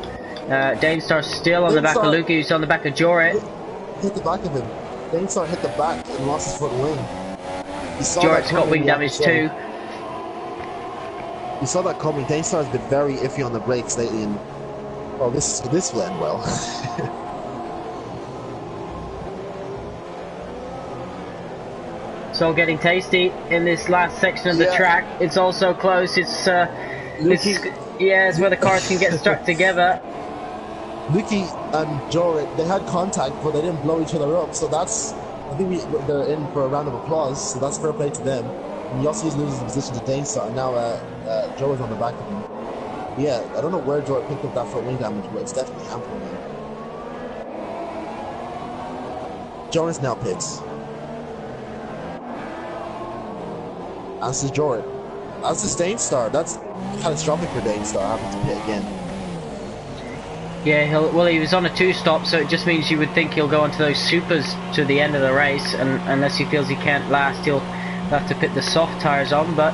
Dainstar still on the back of Lukey, who's on the back of Jorit.
Hit the back of him. Dainstar hit the back and lost his foot wing.
Jorit's got wing damage too.
You saw that coming. Dainstar has been very iffy on the brakes lately, and well, this will end well.
It's all getting tasty in this last section of the track. It's also close. It's where the cars can get stuck together.
Lukey and Jorit, they had contact, but they didn't blow each other up. So that's, I think they're in for a round of applause. So that's fair play to them. And Yossi's losing his position to Dainstar, and now Joe is on the back of him. Yeah, I don't know where Joe picked up that front wing damage, but it's definitely hampering him. Jonas now pits. as does Jordan. As does Dainstar. That's catastrophic for Dainstar having to pit again.
Yeah, well, he was on a 2-stop, so it just means you would think he'll go onto those supers to the end of the race, and unless he feels he can't last, he'll have to put the soft tyres on. But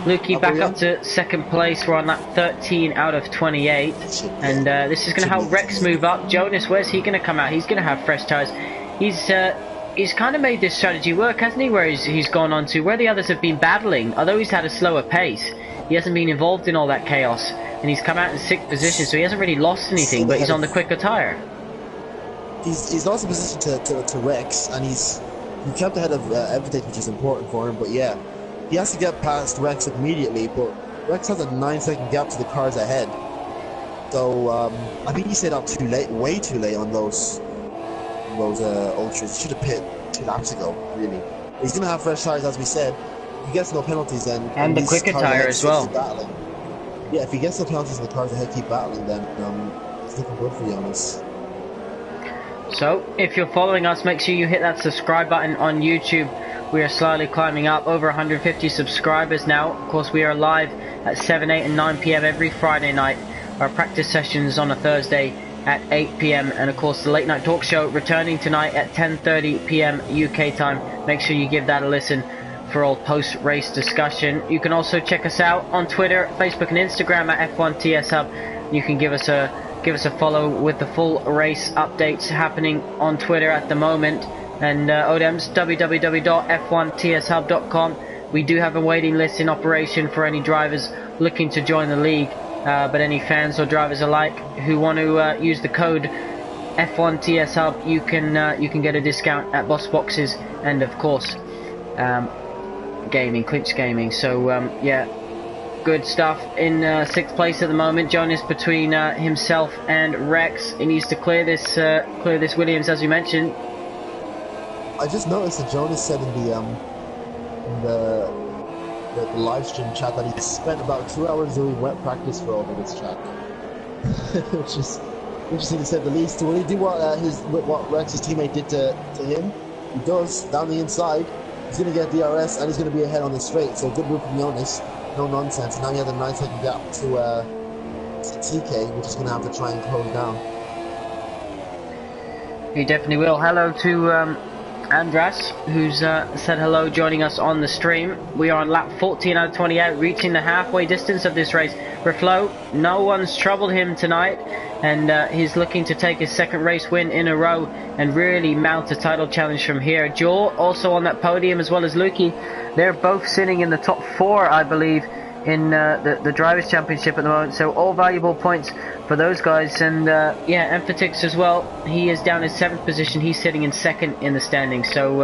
Lukey back up to second place. We're on lap 13 out of 28, and this is going to help Rex move up. Jonas, where's he going to come out? He's going to have fresh tyres. He's kind of made this strategy work, hasn't he? Where he's gone on to where the others have been battling. Although he's had a slower pace, he hasn't been involved in all that chaos, and he's come out in 6th position, so he hasn't really lost anything. But he's on the quicker tyre.
He's lost the position to Rex, and he kept ahead of everything, which is important for him. But yeah, he has to get past Rex immediately. But Rex has a 9-second gap to the cars ahead. So I think he stayed out too late, way too late on those ultras. He should have pit 2 laps ago, really. But he's gonna have fresh tires, as we said. If he gets no penalties, then
and the quicker tire as well.
Yeah, if he gets no penalties and the cars ahead keep battling, then it's looking good for Jonas.
So, if you're following us, make sure you hit that subscribe button on YouTube. We are slowly climbing up, over 150 subscribers now. Of course, we are live at 7, 8 and 9 PM every Friday night. Our practice sessions on a Thursday at 8 PM. And of course, the late night talk show returning tonight at 10:30 PM UK time. Make sure you give that a listen for all post-race discussion. You can also check us out on Twitter, Facebook and Instagram at F1TS Hub. You can give us a follow with the full race updates happening on Twitter at the moment. And ODEM's www.f1tshub.com. We do have a waiting list in operation for any drivers looking to join the league, but any fans or drivers alike who want to use the code F1TSHub, you can get a discount at Boss Boxes and of course Clinch Gaming. So yeah, good stuff. In 6th place at the moment, Jonas between himself and Rex. He needs to clear this Williams, as you mentioned.
I just noticed that Jonas said in the live stream chat that he spent about 2 hours doing wet practice for over this track, which is interesting to say the least. Will he do what Rex's teammate did to him? He does down the inside. He's going to get DRS and he's going to be ahead on the straight. So good move from Jonas. No nonsense. Now he has a 9-second gap to TK, which is going to have to try and close down.
He definitely will. Hello to Andras, who's said hello, joining us on the stream. We are on lap 14 out of 28, reaching the halfway distance of this race. Reflo, no one's troubled him tonight, and he's looking to take his 2nd race win in a row and really mount a title challenge from here. Joel also on that podium, as well as Lukey. They're both sitting in the top 4, I believe, in the Drivers' Championship at the moment, so all valuable points for those guys. And yeah, Emphatix as well, he is down in 7th position. He's sitting in 2nd in the standings. So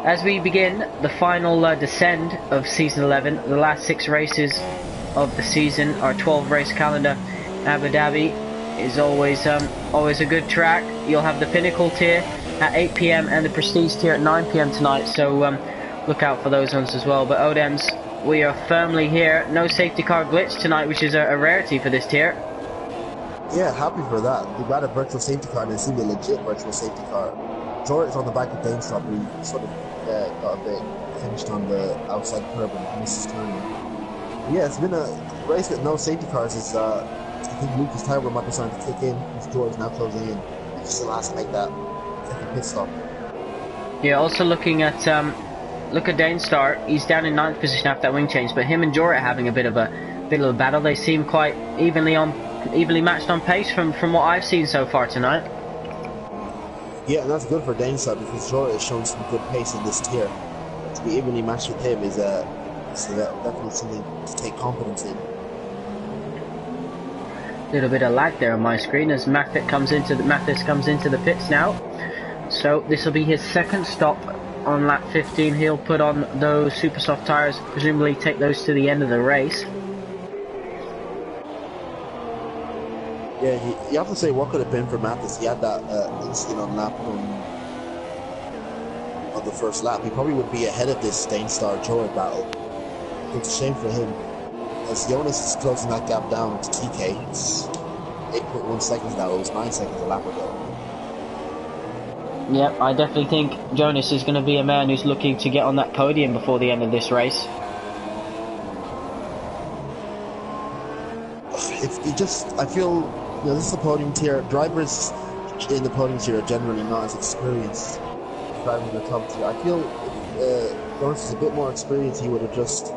as we begin the final descend of season 11, the last 6 races of the season, our 12 race calendar, Abu Dhabi is always a good track. You'll have the Pinnacle tier at 8 PM and the Prestige tier at 9 PM tonight, so look out for those ones as well. But ODEMs, we are firmly here. No safety car glitch tonight, which is a rarity for this tier.
Yeah, happy for that. We've got a virtual safety car and it seemed a legit virtual safety car. Jordan's on the back of Dainstar, but he sort of got a bit finished on the outside curb and missed his turn. Yeah, it's been a race with no safety cars. It's I think Lucas Tyler might be starting to kick in. His George now closing in. He still has to make that second pit stop.
Yeah, also looking at Dainstar. He's down in 9th position after that wing change, but him and Jorah having a bit of a battle. They seem quite evenly matched on pace from what I've seen so far tonight.
Yeah, and that's good for Dainstar because Jorah is showing some good pace in this tier. To be evenly matched with him is definitely something to take confidence in.
Little bit of lag there on my screen as Mathis comes into the pits now. So this will be his 2nd stop on lap 15. He'll put on those super soft tires, presumably take those to the end of the race.
Yeah, you have to say what could have been for Mathis. He had that incident on lap on the first lap. He probably would be ahead of this Dainstar Jorah battle. It's a shame for him, as Jonas is closing that gap down to TK. It's 8.1 seconds now. It was 9 seconds a lap ago.
Yep, I definitely think Jonas is going to be a man who's looking to get on that podium before the end of this race.
I feel, this is a podium tier. Drivers in the podium tier are generally not as experienced driving in the top tier. I feel if Jonas is a bit more experienced, he would have just,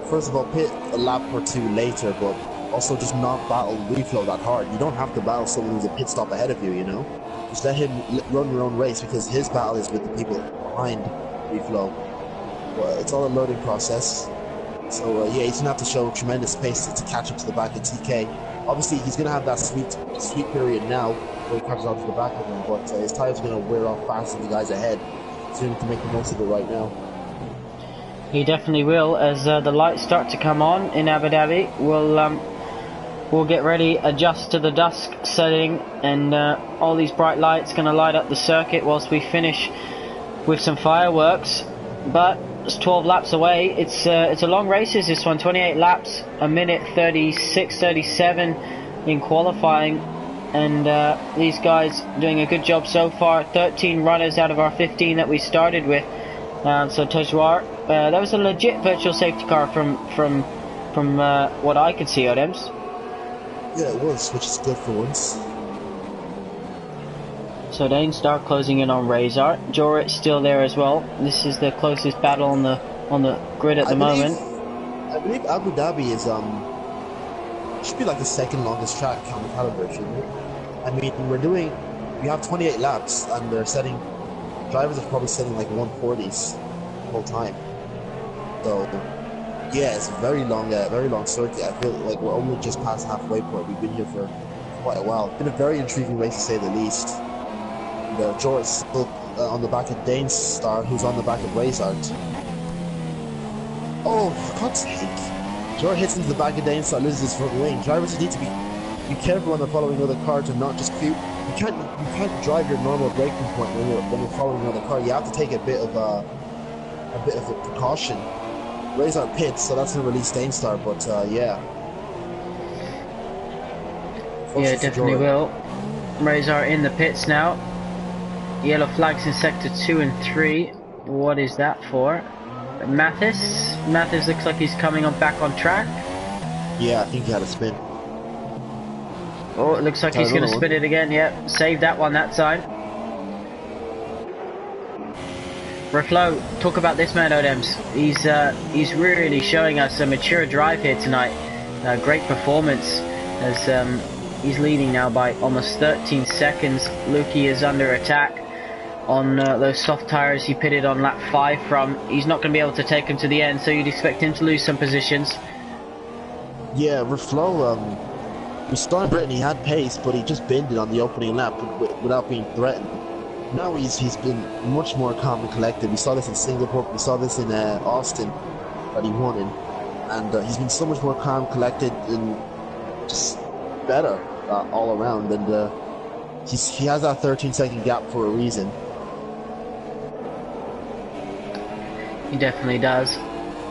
first of all, pit a lap or two later, but also just not battle reflow that hard. You don't have to battle someone who's a pit stop ahead of you, Just let him run your own race, because his battle is with the people behind reflow. But it's all a learning process. So yeah, he's gonna have to show tremendous pace to catch up to the back of TK. Obviously, he's gonna have that sweet period now where he catches on to the back of him, but his tires are gonna wear off faster than the guys ahead. So he needs to make the most of it right now.
He definitely will. As the lights start to come on in Abu Dhabi, we'll get ready, adjust to the dusk setting, and all these bright lights gonna light up the circuit whilst we finish with some fireworks. But it's 12 laps away. It's a long races, this one. 28 laps, a minute 36, 37 in qualifying, and these guys doing a good job so far. 13 runners out of our 15 that we started with. So Tajwar, that was a legit virtual safety car from what I could see, Odems.
Yeah, it was, which is good for once.
So Dane start closing in on Razor. Jorit's still there as well. This is the closest battle on the grid at the moment.
I believe Abu Dhabi is should be like the second longest track on the calendar, shouldn't it? I mean, we have 28 laps, and drivers are probably setting like 140s the whole time. So yeah, it's a very long circuit. I feel like we're only just past halfway point. We've been here for quite a while. It's been a very intriguing race to say the least. George's still on the back of Dane's Star, who's on the back of Razard. Oh, for God's sake. George hits into the back of Dane's Star, loses his front wing. Drivers need to be careful when they're following another car to not just you can't drive your normal braking point when you're following another car. You have to take a bit of a precaution. Razor pits, so that's going to release Dane's Star, but yeah.
Yeah, definitely will. Razor in the pits now. Yellow flags in sector 2 and 3. What is that for? Mathis looks like he's coming back on track.
Yeah, I think he had a spin.
Oh, it looks like he's going to spin it again. Yep, saved that one that time. Reflow, talk about this man, Odems. He's really showing us a mature drive here tonight. Great performance as he's leading now by almost 13 seconds. Lukey is under attack on those soft tires he pitted on lap 5 from. He's not going to be able to take him to the end, so you'd expect him to lose some positions.
Yeah, Reflow, we saw in Britain, he had pace, but he just binned it on the opening lap without being threatened. Now he's been much more calm and collected. We saw this in Singapore, we saw this in Austin that he won in, and he's been so much more calm, collected, and just better all around. And he has that 13-second gap for a reason.
He definitely does.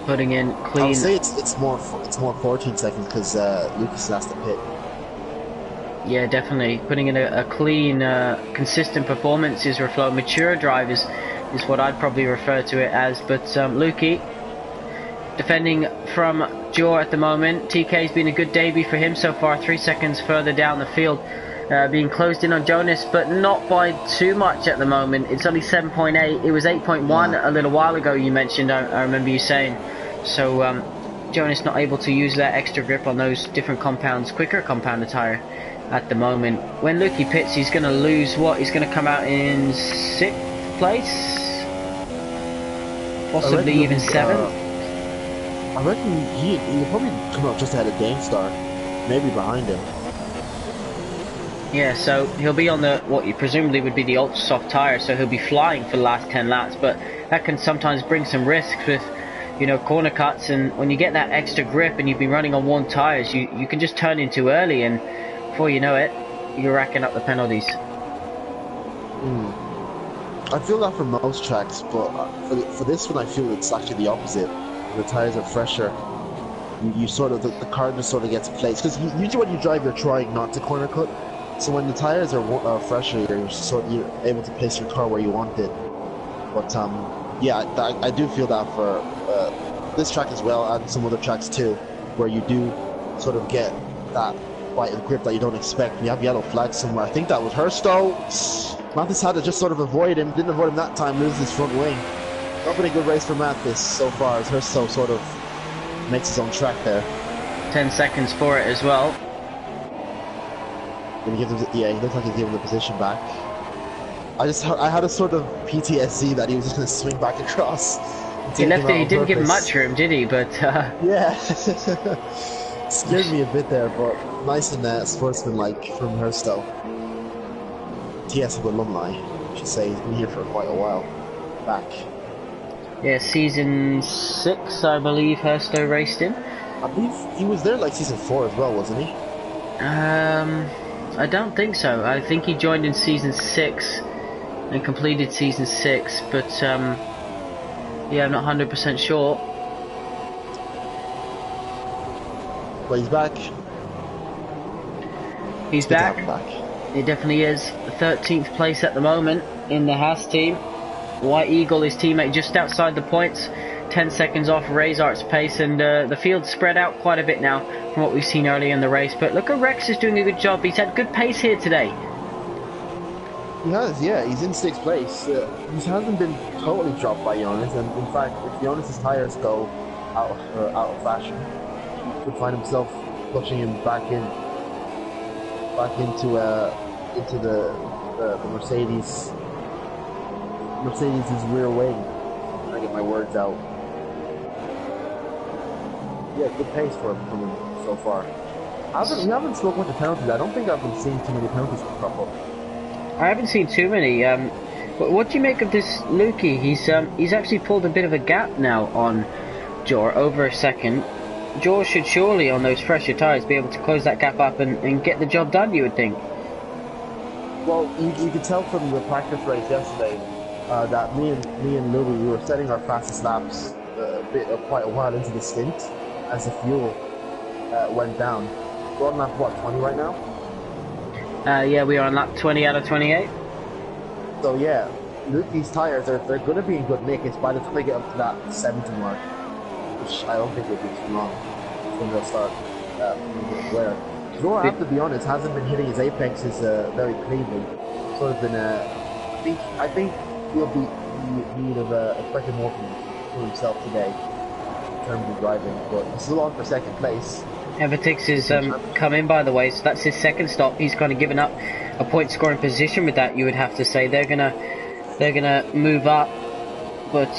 Putting in clean.
I would say it's more 14 seconds because Lucas has to pit.
Yeah, definitely. Putting in a clean, consistent performance is Reflow. Mature drive is what I'd probably refer to it as. But Lukey, defending from Jor at the moment. TK's been a good debut for him so far. 3 seconds further down the field. Being closed in on Jonas, but not by too much at the moment. It's only 7.8. It was 8.1 a little while ago, you mentioned. I remember you saying. So Jonas not able to use that extra grip on those different compounds, quicker compound attire at the moment. When Lukey pits, he's going to lose what? He's going to come out in 6th place? Possibly even 7th?
I reckon he'll probably come out just ahead of Danestar, maybe behind him.
Yeah, so he'll be on what you presumably would be the ultra soft tire, so he'll be flying for the last 10 laps, but that can sometimes bring some risks with, corner cuts, and when you get that extra grip and you've been running on one tires, you can just turn in too early, and before you know it, you're racking up the penalties.
I feel that for most tracks, but for this one I feel it's actually the opposite. The tires are fresher. You sort of, the car just sort of gets placed, because usually when you drive you're trying not to corner cut, So when the tires are fresher, you're able to place your car where you want it. But yeah, I do feel that for this track as well, and some other tracks too, where you do sort of get that bite of grip that you don't expect. You have yellow flags somewhere. I think that was Hursto. Mathis had to just sort of avoid him. Didn't avoid him that time. Loses his front wing. Not been a good race for Mathis so far, as Hursto sort of makes his own track there.
10 seconds for it as well.
And he gives him, yeah, he looks like he's giving the position back. I had a sort of PTSD that he was just going to swing back across.
He left it. He didn't give him much room, did he? But
yeah, scared me a bit there. But nice and sportsmanlike from Hursto. TS alumni, I should say. He's been here for quite a while. Back.
Yeah, season 6, I believe Hursto raced in.
I believe he was there like season 4 as well, wasn't he?
I don't think so. I think he joined in season 6 and completed season 6, but yeah, I'm not 100% sure.
But he's back.
He's back. He definitely is. 13th place at the moment in the Haas team. White Eagle, his teammate, just outside the points. 10 seconds off Razart's pace, and the field's spread out quite a bit now from what we've seen earlier in the race. But look at Rex is doing a good job. He's had good pace here today.
He has, yeah. He's in 6th place. He hasn't been totally dropped by Jonas, and in fact, if Jonas's tires go out of fashion, he could find himself pushing him back into the Mercedes' rear wing. I'm trying to get my words out. Yeah, good pace from him so far. We haven't spoken about the penalties. I don't think I've been seeing too many penalties crop up.
I haven't seen too many. But what do you make of this Lukey? He's actually pulled a bit of a gap now on Jor, over a second. Jor should surely, on those fresher tyres, be able to close that gap up and get the job done, you would think.
Well, you could tell from the practice race yesterday that me and Louis, we were setting our fastest laps quite a while into the stint as the fuel went down. We're on lap, what, 20 right now?
Yeah, we are on lap 20 out of 28.
So yeah, Lukey's tyres, they're going to be in good nick. It's by the time they get up to that 70 mark, which I don't think will be too long, when they'll start getting wear. Jor, I have to be honest, hasn't been hitting his apexes very cleanly. Sort of been, I think he'll be in need of expecting more from himself today in terms of driving, but he's still on for 2nd place.
Evertix is come in, by the way, so that's his 2nd stop. He's kind of given up a point scoring position with that, you would have to say. They're gonna move up, but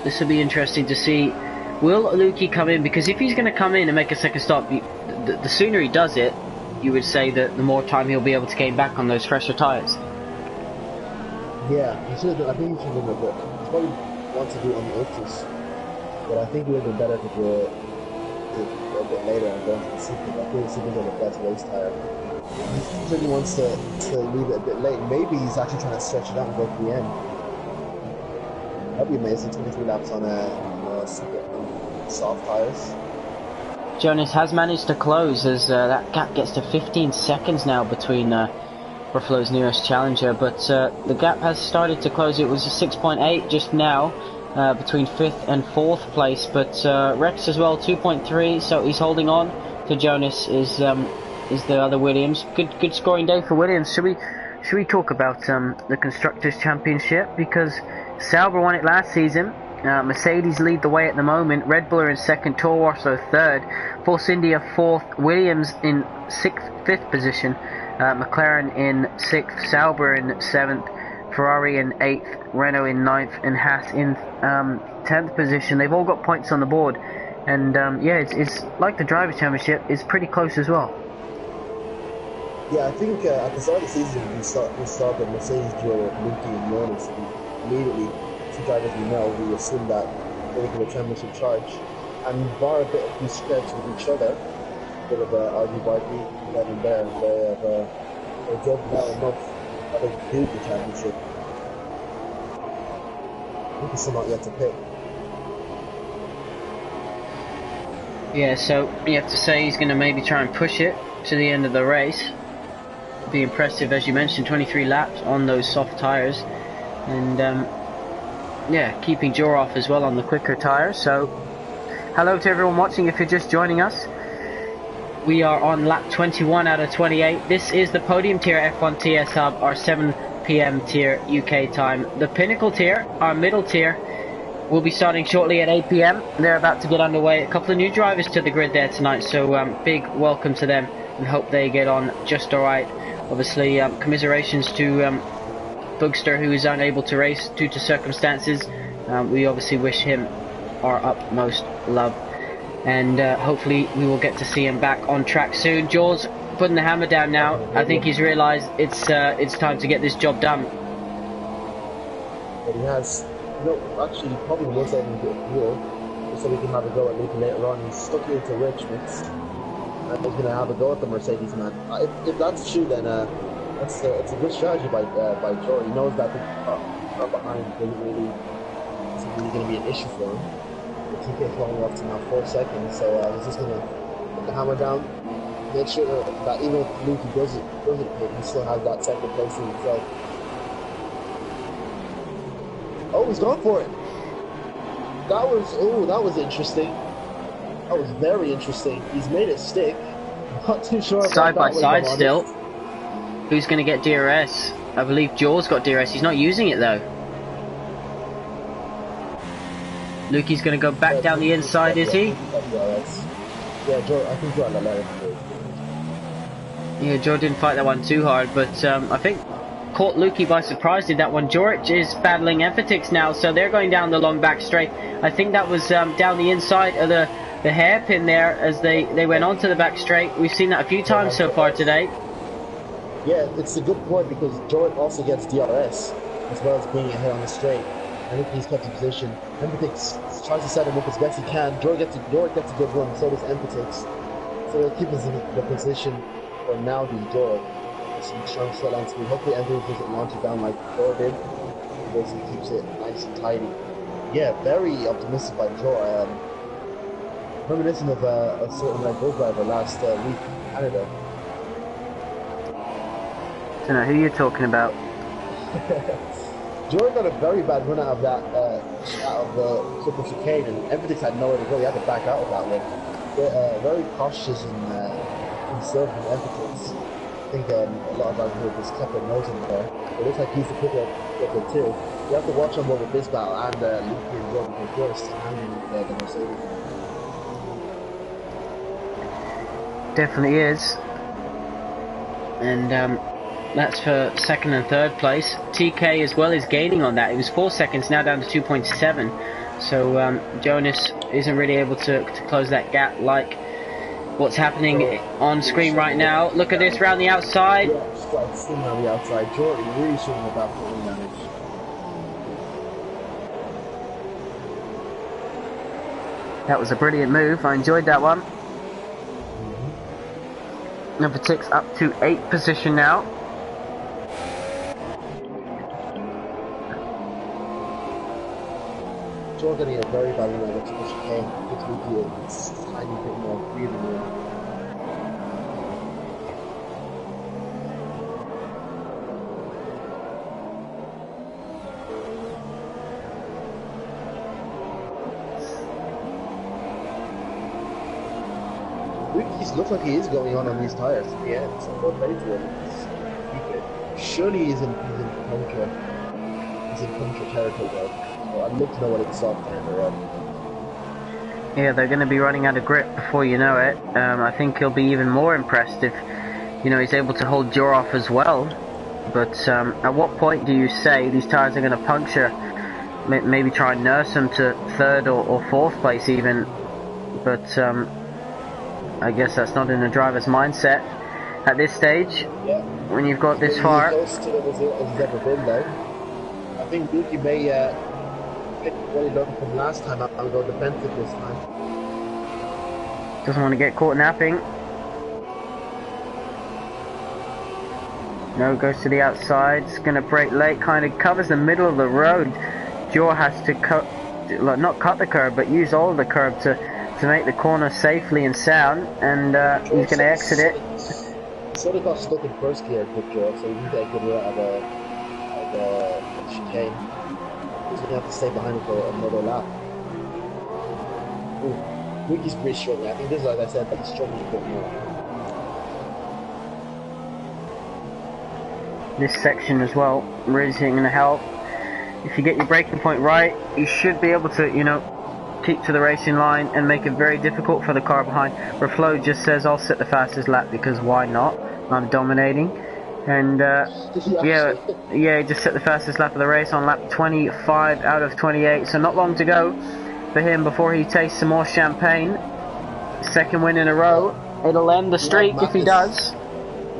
this will be interesting to see. Will Lukey come in? Because if he's going to come in and make a 2nd stop, the sooner he does it, you would say that the more time he'll be able to gain back on those fresher tyres.
Yeah, he should have. I think he should have done a bit. He probably wants to do it on the ultras, but I think it would have been better to do it a bit later and go into the Supers. I think the Supers are the best race tyre. He really wants to leave it a bit late. Maybe he's actually trying to stretch it out and go to the end. That'd be amazing. 23 laps on soft tyres.
Jonas has managed to close as that gap gets to 15 seconds now between Buffalo's newest challenger, but the gap has started to close. It was a 6.8 just now between 5th and 4th place, but Rex as well 2.3, so he's holding on to Jonas. Is the other Williams. Good scoring day for Williams. Should we talk about the Constructors' Championship, because Sauber won it last season. Mercedes lead the way at the moment. Red Bull are in 2nd, Toro Rosso 3rd, Force India 4th, Williams in 5th position, McLaren in 6th, Sauber in 7th, Ferrari in 8th, Renault in 9th, and Haas in 10th position. They've all got points on the board, and yeah, it's like the Drivers' Championship. It's pretty close as well.
Yeah, I think at the start of the season we saw the Mercedes duo of Lukey and Jonas. Immediately, two drivers we know, we assume that they were the championship charge. And bar a bit of discrepancy with each other, a bit of argy-bargy, that and there, they've jumped out enough that they do the championship. I think it's still not yet to pick.
Yeah, so you have to say he's going to maybe try and push it to the end of the race. be impressive, as you mentioned, 23 laps on those soft tyres, and yeah, keeping Joe off as well on the quicker tyres. So hello to everyone watching if you're just joining us. We are on lap 21 out of 28. This is the Podium tier F1 TS Hub, our 7 PM tier UK time. The Pinnacle tier, our middle tier, will be starting shortly at 8 PM. They're about to get underway. A couple of new drivers to the grid there tonight, so big welcome to them and hope they get on just alright. Obviously, commiserations to Boogster, who is unable to race due to circumstances. We obviously wish him our utmost love, and hopefully we will get to see him back on track soon. Jaws putting the hammer down now. I think he's realised it's time to get this job done.
But he has, actually he probably was able to get a deal just so we can have a go at Luke later on. He's stuck here to Rich Mix, and he's going to have a go at the Mercedes man. If that's true, then it's a good strategy by Joe. He knows that the car behind isn't really going to be an issue for him. The TK falling off to now 4 seconds, so he's just going to put the hammer down, make sure that even if Luke does it, he still has that second place in himself. Oh, he's gone for it. That was interesting. That was very interesting. He's made it stick. Not too sure about
side by
that
side still. Who's going to get DRS? I believe Jaws got DRS. He's not using it though. Lukey's going to go back down the inside, is he?
Yeah, Joe, I think Joe had that letter.
Yeah, Joe didn't fight that one too hard, but I think caught Lukey by surprise in that one. George is battling Emphatix now, so they're going down the long back straight. I think that was down the inside of the hairpin there as they went onto the back straight. We've seen that a few times so far today.
Yeah, it's a good point because George also gets DRS as well as being ahead on the straight. I think he's kept in position. Emphatix tries to set him up as best he can. George gets a good run, so does Emphatix. So he'll keep us in the position for now, does George. Some strong slow down speed. Hopefully Andrew doesn't launch it down like Thor did. He basically keeps it nice and tidy. Yeah, very optimistic by Joe. Reminiscent of a certain Red Bull driver last week in Canada.
I don't know who you're talking about.
Jordan got a very bad run out of that, out of the triple chicane, and Emphatix had nowhere to go. He had to back out of that one. They're very cautious and conservative Emphatix. I think a lot of guys here just kept their nose in there. It looks like he's the quicker too. You have to watch on both with this battle and Luke and Jordan for first, and the Mercedes.
Definitely is. And that's for second and third place. TK as well is gaining on that. It was 4 seconds, now down to 2.7. So Jonas isn't really able to close that gap like what's happening on screen right now. Look at this round the outside.
Yeah, just like sitting on the outside. Jordan really shouldn't have that full damage.
That was a brilliant move. I enjoyed that one. Number 6 up to 8th position now.
Jordan getting a very bad run out of the chicane. It's a tiny bit more breathing room. Looks like he is going on these tires at the end, so I'm ready for him. Surely he's in puncher territory though. So I'd love to know what it's soft tires are on.
Yeah, they're going to be running out of grip before you know it. I think he'll be even more impressed if, he's able to hold Joe off as well. But at what point do you say these tires are going to puncture? Maybe try and nurse them to 3rd or 4th place even. But I guess that's not in the driver's mindset at this stage. Yeah. When you've got this far.
Close to it as he's ever been though. I think Dookie may pick what he learned from last time. I'll go defensive this time.
Doesn't want to get caught napping. No, goes to the outside. It's going to brake late. Kind of covers the middle of the road. Joe has to not cut the curb, but use all of the curb to make the corner safely and sound, and he's going to exit it.
sort of got stuck in first gear with George, so we need to get a good route of a chicane. He's going to have to stay behind him for another lap. Ooh, Ricky's pretty struggling. I think this is, like I said, he's struggling a bit more.
This section as well, really going to help. If you get your braking point right, you should be able to, you know, keep to the racing line and make it very difficult for the car behind. Where Flo just says, I'll set the fastest lap because why not? I'm dominating. And yeah, just set the fastest lap of the race on lap 25 out of 28. So not long to go for him before he tastes some more champagne. Second win in a row. It'll end the streak if he does.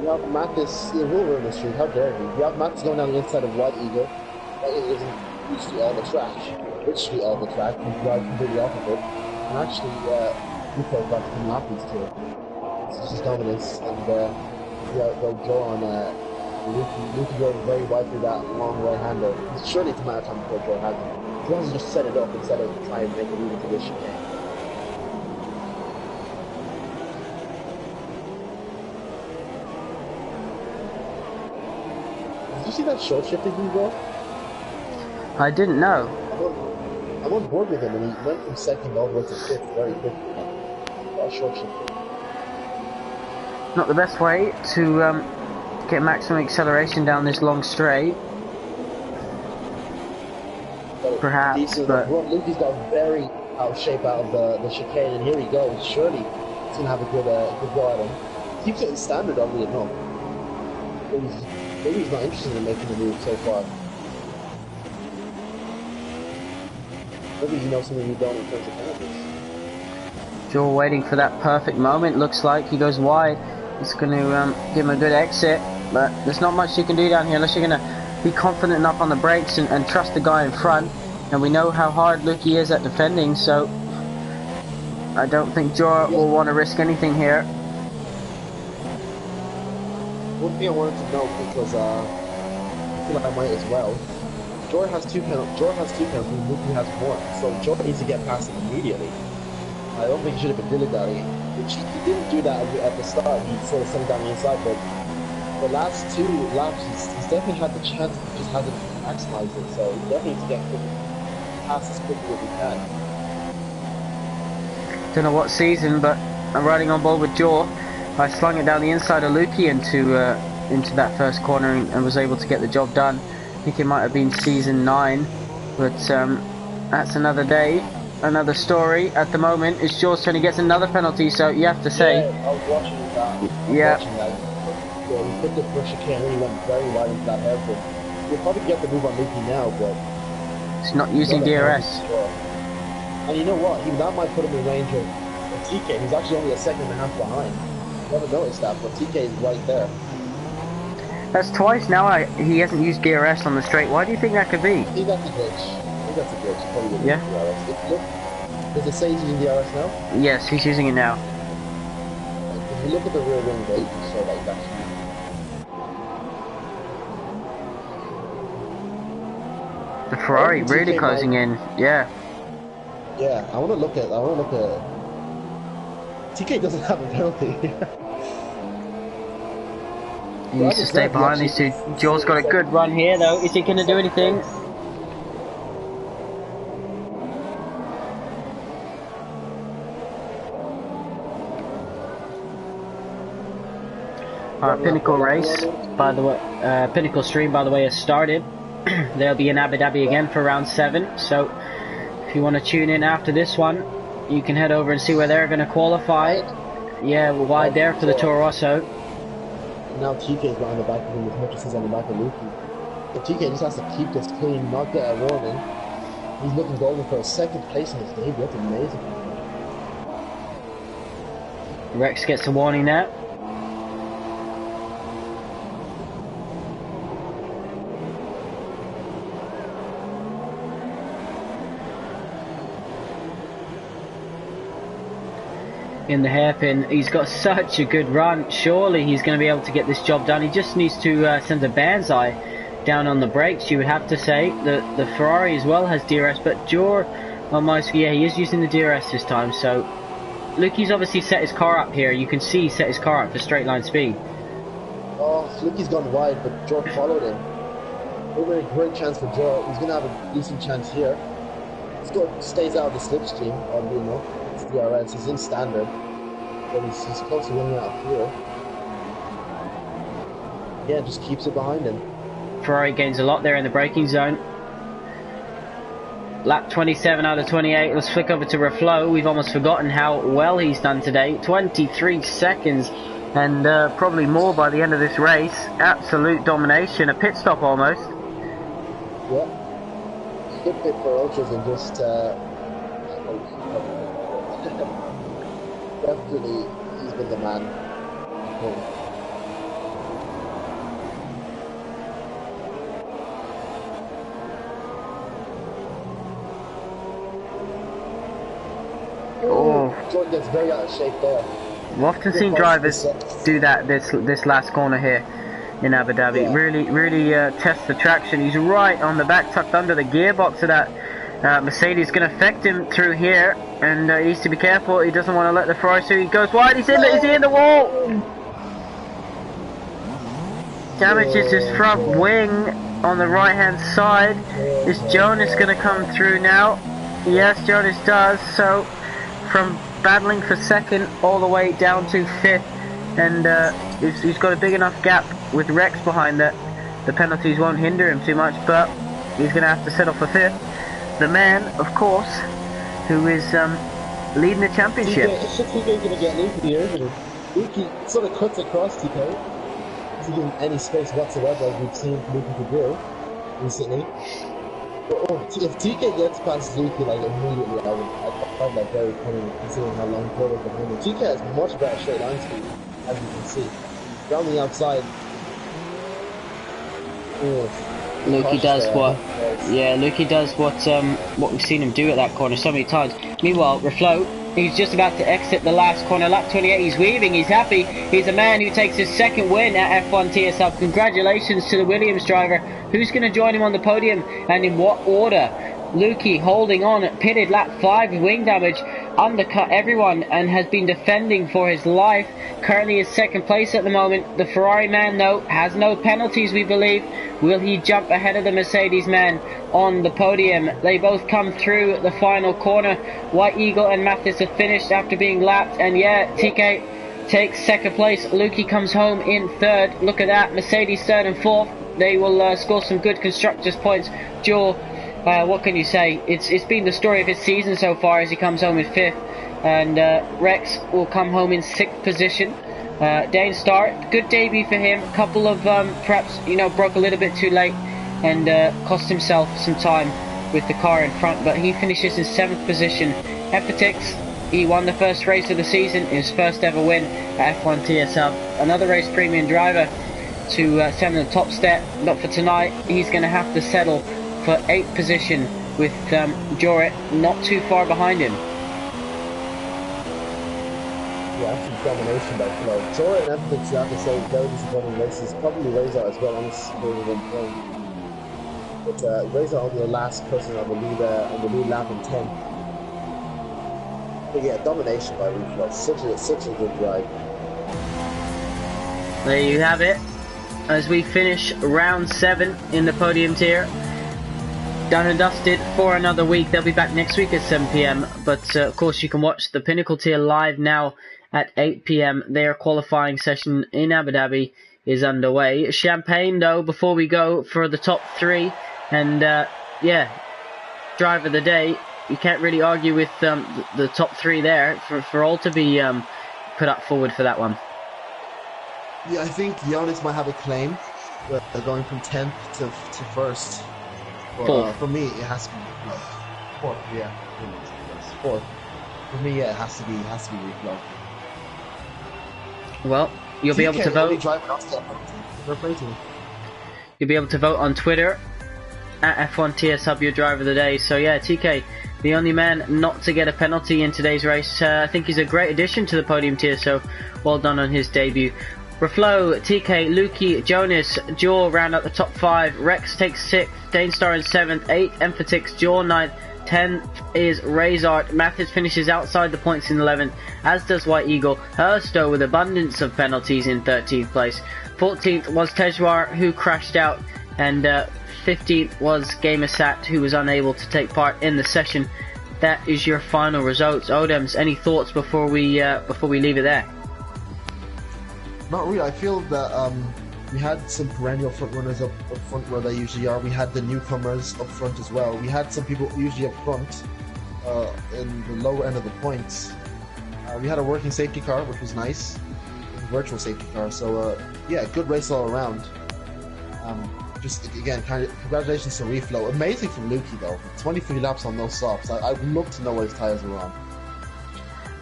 You have Mathis, he will ruin the streak, how dare he? You have Mathis going down the inside of White Eagle. White Eagle isn't usually all the track. Literally all the track, he's driving completely off of it. And actually, Nico got to come lap these two. It's just dominance, and they'll go on Luke going very wide through that long right-hander. Surely it's a matter of time before Joe has it. As long as he just set it up instead of trying to make a move into this chicane. Did you see that short shifting he go?
I didn't know.
I'm on board with him, and he went from second all the way to fifth very quickly. That short shifting.
Not the best way to get maximum acceleration down this long straight. Perhaps, but
Lukey's got very out of shape out of the chicane, and here he goes. Surely he's gonna have a good go at him. Keeps it in standard, oddly enough. Maybe he's not interested in making the move so far. Maybe he knows something we don't in terms of penalties.
Joel waiting for that perfect moment. Looks like he goes wide. It's going to give him a good exit, but there's not much you can do down here unless you're going to be confident enough on the brakes and trust the guy in front. And we know how hard Lukey is at defending, so I don't think Joel will want to risk anything here.
One thing I wanted to note, because I feel like I might as well. Jordan has two penalties, Lukey has one, so Jordan needs to get past him immediately. I don't think he should have been dilly-dally. He didn't do that at the start, he sort of set him down the inside, but the last two laps, he's definitely had the chance, he just hasn't maximized it, so he definitely needs to get past as quickly as he can.
Don't know what season, but I'm riding on board with Joel. I slung it down the inside of Lukey into that first corner and was able to get the job done. I think it might have been season 9, but that's another day, another story. At the moment, it's Joel's turn. He gets another penalty, so you have to say.
Yeah, I was watching that.
Yeah,
he put the first chicane and he went very wide into that hairpin. He'll probably get the move on Lukey now, but
he's not using DRS.
And you know what? Even that might put him in range of TK. He's actually only a second and a half behind. Never noticed that, but TK is right there.
That's twice now he hasn't used DRS on the straight. Why do you think that could be?
I think that's a glitch. Probably
yeah.
DRS. Does it say he's using DRS now?
Yes, he's using it now.
If you look at the rear wing rate, you saw like that.
The Ferrari really TK closing in. Yeah.
Yeah, I want to look at. TK doesn't have a penalty.
He needs to stay behind these two. Joel's got a good run here though. Is he going to do anything? Our Pinnacle race, by the way, Pinnacle stream, by the way, has started. They'll be in Abu Dhabi again for round 7. So, if you want to tune in after this one, you can head over and see where they're going to qualify. Yeah, we're wide there for the Toro Rosso.
Now TK is behind the back of him as much as he's on the back of Lukey. But TK just has to keep this clean, not get a warning. He's looking golden for a second place in his debut. That's amazing.
Rex gets a warning there. In the hairpin, he's got such a good run. Surely he's going to be able to get this job done. He just needs to send a banzai down on the brakes, you would have to say. The Ferrari as well has DRS, but Jor almost, yeah, he is using the DRS this time. So Lukey's obviously set his car up here. You can see he set his car up for straight line speed.
Flicky's gone wide, but Joe followed him. Over a great chance for Joe. He's going to have a decent chance here. Stays out of the slipstream, oddly enough. It's DRS. He's in standard, but he's close to winning out here. Yeah, just keeps it behind him.
Ferrari gains a lot there in the braking zone. Lap 27 out of 28. Let's flick over to Reflow. We've almost forgotten how well he's done today. 23 seconds and probably more by the end of this race. Absolute domination. A pit stop almost.
Yeah. Good pit for Ultras and just definitely he's been the man. Jordan gets very out of shape there.
We've often seen drivers do that this last corner here in Abu Dhabi. Yeah. Really test the traction. He's right on the back, tucked under the gearbox of that Mercedes. Going to affect him through here, and he needs to be careful. He doesn't want to let the Ferrari through. He goes wide. Is he in the wall? Damages his front wing on the right hand side. Is Jonas going to come through now? Yes, Jonas does. So from battling for second all the way down to fifth, and he's got a big enough gap with Rex behind that the penalties won't hinder him too much, but he's going to have to settle for fifth. The man, of course, who is leading the championship.
TK's going to get Luki here, isn't it? Luki sort of cuts across TK. Doesn't give him any space whatsoever, as we've seen Luki to do recently. If TK gets past Luki like immediately, I'd find that very funny considering how long Pro is behind him. TK has much better straight line speed, as you can see. Down the outside.
Luki does Luki does what we've seen him do at that corner so many times. Meanwhile, Reflow, he's just about to exit the last corner, lap 28. He's weaving, he's happy. He's a man who takes his second win at F1 TSL. Congratulations to the Williams driver. Who's going to join him on the podium and in what order? Luki holding on, pitted lap 5 with wing damage, undercut everyone and has been defending for his life. Currently is second place at the moment. The Ferrari man, though, has no penalties, we believe. Will he jump ahead of the Mercedes man on the podium? They both come through the final corner. White Eagle and Mathis have finished after being lapped, and yeah, TK takes second place. Luki comes home in third. Look at that, Mercedes third and fourth. They will score some good constructors points. Joe, what can you say? It's been the story of his season so far as he comes home in fifth, and Rex will come home in sixth position. Dane Starr, good debut for him. A couple of perhaps broke a little bit too late and cost himself some time with the car in front, but he finishes in seventh position. Epitix, he won the first race of the season, his first ever win at F1 TSL. Another race premium driver to send in the top step, but for tonight he's going to have to settle for 8th position with Jorit not too far behind him.
Yeah, actually domination by Flo. Jorit and Epitix, you have to say, very disappointing races. Probably Razor as well, honestly, but Razor only the last person on the lead lap in 10th. But yeah, domination by Reflex. Such a good ride.
There you have it. As we finish round 7 in the podium tier, done and dusted for another week. They'll be back next week at 7 PM. But of course, you can watch the Pinnacle tier live now at 8 PM. Their qualifying session in Abu Dhabi is underway. Champagne, though, before we go for the top 3, and yeah, driver of the day. You can't really argue with the top 3 there for all to be put up forward for that one.
Yeah, I think Giannis might have a claim. Going from 10th to first. For me, it has to be fourth. Yeah, fourth. For me, yeah, it has to be Reflow.
Well, you'll be able to vote. You'll be able to vote on Twitter at F1 TSL your driver of the day. So yeah, TK, the only man not to get a penalty in today's race. I think he's a great addition to the podium tier. So well done on his debut. Reflow, TK, Luki, Jonas, Jaw round out the top 5. Rex takes 6th, Danestar in 7th, 8th, Emphatix, Jaw 9th, 10th is Razart. Mathis finishes outside the points in 11th, as does White Eagle. Herstow with abundance of penalties in 13th place. 14th was Tejwar, who crashed out, and 15th was Gamersat, who was unable to take part in the session. That is your final results. Odems, any thoughts before we leave it there?
Not really. I feel that we had some perennial front runners up front where they usually are. We had the newcomers up front as well. We had some people usually up front in the lower end of the points. We had a working safety car, which was nice, a virtual safety car. So yeah, good race all around. Just again, kind of congratulations to Reflow. Amazing from Lukey though. 23 laps on no softs. I would love to know what his tyres were on.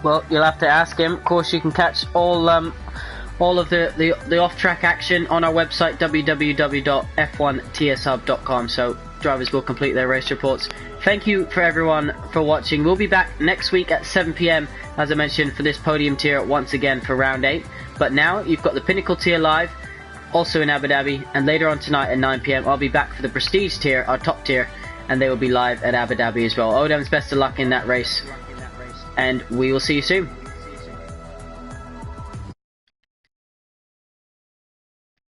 Well, you'll have to ask him. Of course, you can catch all of the off-track action on our website www.f1tshub.com. So drivers will complete their race reports. Thank you for everyone for watching. We'll be back next week at 7 PM, as I mentioned, for this podium tier once again for round 8. But now you've got the Pinnacle tier live, also in Abu Dhabi, and later on tonight at 9 PM I'll be back for the Prestige tier, our top tier, and they will be live at Abu Dhabi as well. Odem's best of luck in that race, and we will see you soon.